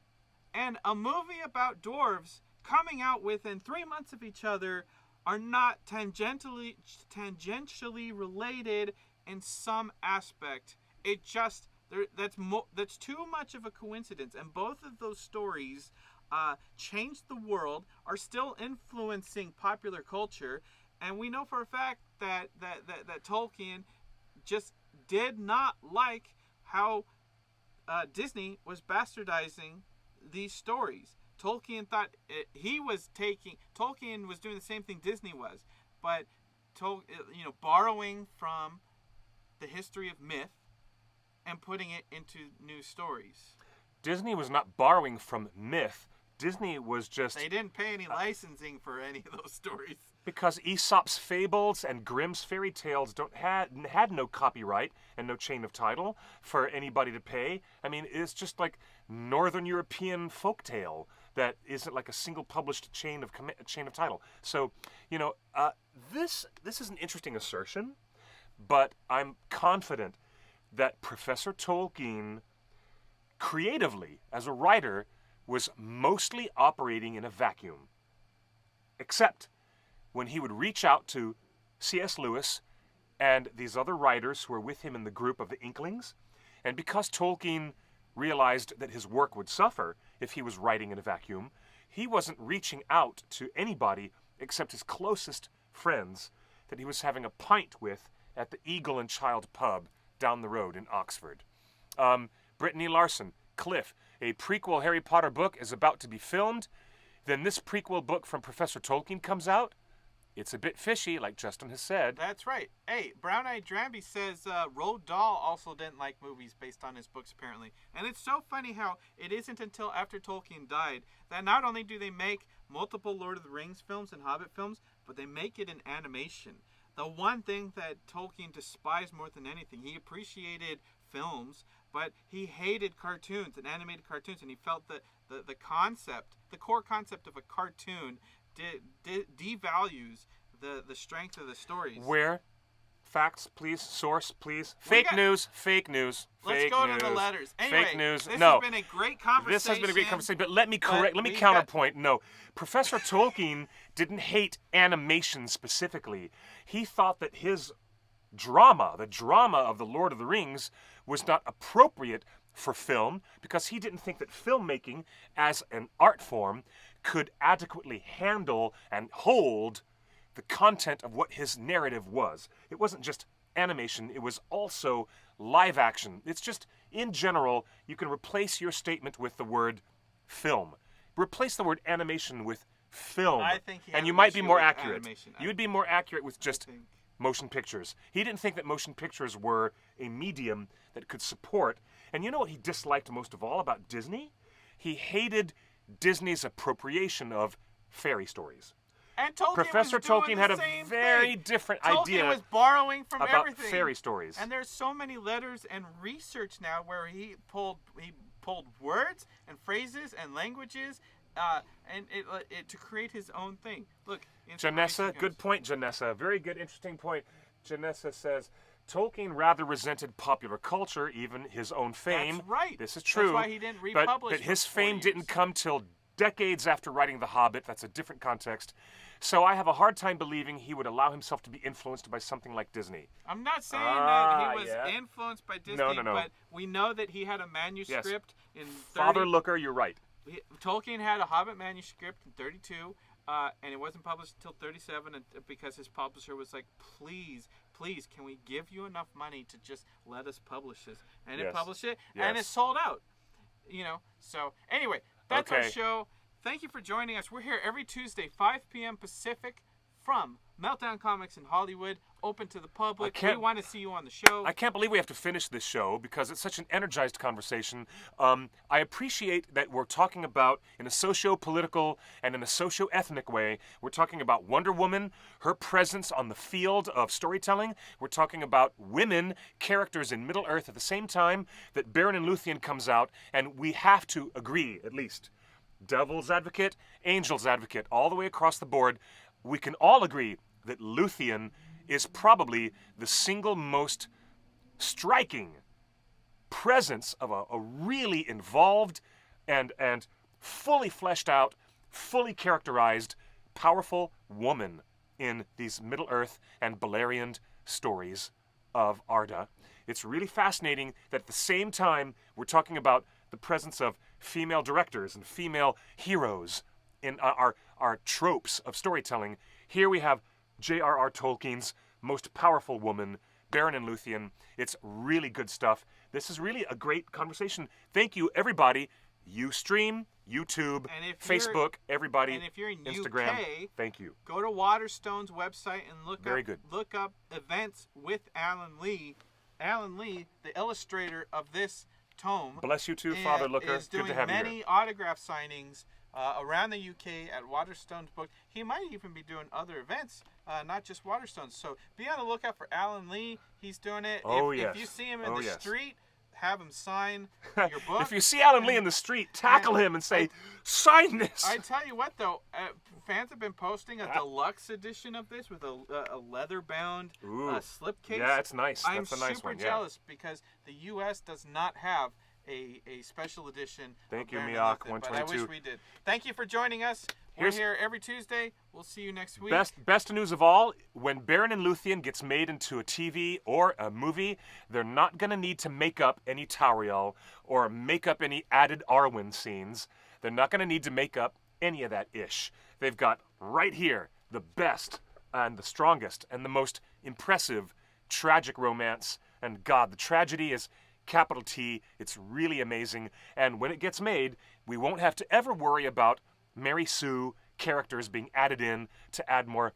and a movie about dwarves coming out within 3 months of each other are not tangentially related in some aspect. It just that's too much of a coincidence. And both of those stories changed the world, are still influencing popular culture, and we know for a fact that Tolkien just did not like how Disney was bastardizing these stories. Tolkien thought Tolkien was doing the same thing Disney was, but borrowing from the history of myth and putting it into new stories. Disney was not borrowing from myth. Disney was just... They didn't pay any licensing for any of those stories. Because Aesop's fables and Grimm's fairy tales had no copyright and no chain of title for anybody to pay. I mean, it's just like Northern European folktale that isn't like a single published chain of title. So, this is an interesting assertion, but I'm confident that Professor Tolkien, creatively, as a writer, was mostly operating in a vacuum. Except when he would reach out to C.S. Lewis and these other writers who were with him in the group of the Inklings, and because Tolkien realized that his work would suffer if he was writing in a vacuum, he wasn't reaching out to anybody except his closest friends that he was having a pint with at the Eagle and Child pub down the road in Oxford. Brittany Larson, Cliff, a prequel Harry Potter book is about to be filmed. Then this prequel book from Professor Tolkien comes out. It's a bit fishy, like Justin has said. That's right. Hey, Brown Eyed Dramby says Roald Dahl also didn't like movies based on his books, apparently. And it's so funny how it isn't until after Tolkien died that not only do they make multiple Lord of the Rings films and Hobbit films, but they make it in animation. The one thing that Tolkien despised more than anything, he appreciated films, but he hated cartoons and animated cartoons, and he felt that the core concept of a cartoon devalues the strength of the stories. Where? Facts, please. Source, please. Fake news. Let's go to the letters. Anyway, fake news. This No. has been a great conversation. This has been a great conversation, but let me counterpoint. No. Professor Tolkien didn't hate animation specifically. He thought that his drama, the drama of The Lord of the Rings, was not appropriate for film because he didn't think that filmmaking as an art form could adequately handle and hold the content of what his narrative was. It wasn't just animation, it was also live action. It's just, in general, you can replace your statement with the word film. Replace the word animation with film, I think and you might be more with accurate. animation. You would be more accurate with just motion pictures. He didn't think that motion pictures were a medium that could support. And you know what he disliked most of all about Disney? He hated Disney's appropriation of fairy stories. And Tolkien Professor was doing Tolkien the had a same very thing. different Tolkien idea was borrowing from about everything. fairy stories. And there's so many letters and research now where he pulled words and phrases and languages and it to create his own thing. Look, Janessa, good point, Janessa. Very good, interesting point. Janessa says, Tolkien rather resented popular culture, even his own fame. That's right. This is true. That's why he didn't republish. But his for 4 fame years. didn't come till decades after writing The Hobbit. That's a different context. So I have a hard time believing he would allow himself to be influenced by something like Disney. I'm not saying that he was yeah. influenced by Disney, No. but we know that he had a manuscript in 30... Father Looker, you're right. Tolkien had a Hobbit manuscript in 32, and it wasn't published until 37 because his publisher was like, please, can we give you enough money to just let us publish this? And it published it, and it sold out. So anyway, that's our show. Thank you for joining us. We're here every Tuesday, 5 p.m. Pacific, from Meltdown Comics in Hollywood, open to the public. can't- We want to see you on the show. I can't believe we have to finish this show because it's such an energized conversation. I appreciate that we're talking about, in a socio-political and in a socio-ethnic way, we're talking about Wonder Woman, her presence on the field of storytelling. We're talking about women, characters in Middle-earth at the same time that Beren and Luthien comes out, and we have to agree, at least, devil's advocate, angel's advocate, all the way across the board, we can all agree that Luthien is probably the single most striking presence of a really involved and fully fleshed out, fully characterized, powerful woman in these Middle-earth and Beleriand stories of Arda. It's really fascinating that at the same time we're talking about the presence of female directors and female heroes in our tropes of storytelling. Here we have J.R.R. Tolkien's most powerful woman, Beren and Luthien. It's really good stuff. This is really a great conversation. Thank you, everybody. Ustream, YouTube, And if Facebook, everybody, and if you're in Instagram. UK, Thank you. go to Waterstone's website and Very good. look up events with Alan Lee. Alan Lee, the illustrator of this tome, Bless you too, Father Looker. is Good doing to have you many here. autograph signings around the UK at Waterstone's book. He might even be doing other events, not just Waterstone's. So be on the lookout for Alan Lee. He's doing it. Oh, if yes. you see him in Oh, the yes. street, have him sign your book. If you see Alan Lee in the street, tackle him and say, sign this. I tell you what, though, fans have been posting a deluxe edition of this with a leather-bound Ooh. slipcase. Yeah, it's nice. I'm That's a nice super one, yeah. jealous because the U.S. does not have a special edition. Thank of you, Beren and Miak Lthien, but I wish 122. we did. Thank you for joining us. We're Here's- here every Tuesday. We'll see you next week. Best news of all, when Beren and Luthien gets made into a TV or a movie, they're not going to need to make up any Tauriel or make up any added Arwen scenes. They're not going to need to make up any of that ish. They've got right here the best and the strongest and the most impressive tragic romance. And God, the tragedy is capital T. It's really amazing. And when it gets made, we won't have to ever worry about Mary Sue characters being added in to add more,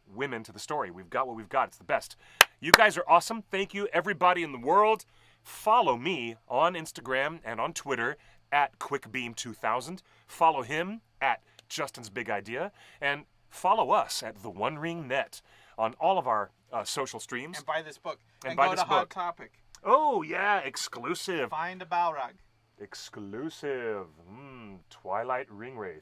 women to the story. We've got what we've got. It's the best. You guys are awesome. Thank you, everybody in the world. Follow me on Instagram and on Twitter at QuickBeam2000. Follow him at Justin's Big Idea. And follow us at The One Ring Net on all of our social streams. And buy this book. And And buy go this to Hot book. Topic. Oh, yeah, exclusive. Find a Balrog. Exclusive. Twilight Ringwraith.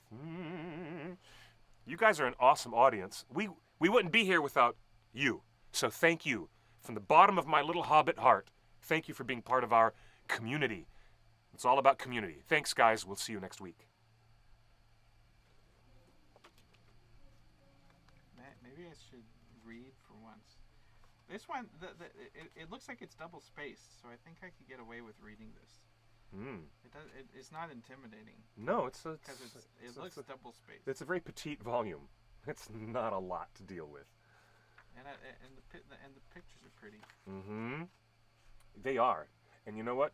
You guys are an awesome audience. We wouldn't be here without you. So thank you. From the bottom of my little hobbit heart, thank you for being part of our community. It's all about community. Thanks, guys. We'll see you next week. Maybe I should read for once. This one, it looks like it's double spaced, so I think I could get away with reading this. It's not intimidating No, it looks double spaced. It's a very petite volume. It's not a lot to deal with. And the pictures are pretty. They are. And you know what?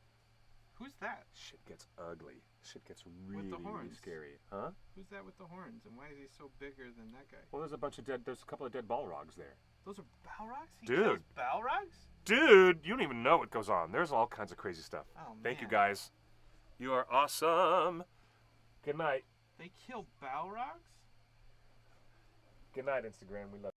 Who's that? Shit gets ugly. Shit gets really, the really horns. scary. Huh? Who's that with the horns? And why is he so bigger than that guy? Well, there's a couple of dead Balrogs there. Those are Balrogs? He Dude. kills Balrogs? Dude, you don't even know what goes on. There's all kinds of crazy stuff. Oh, Thank you, man. guys. You are awesome. Good night. They kill Balrogs? Good night, Instagram. We love you.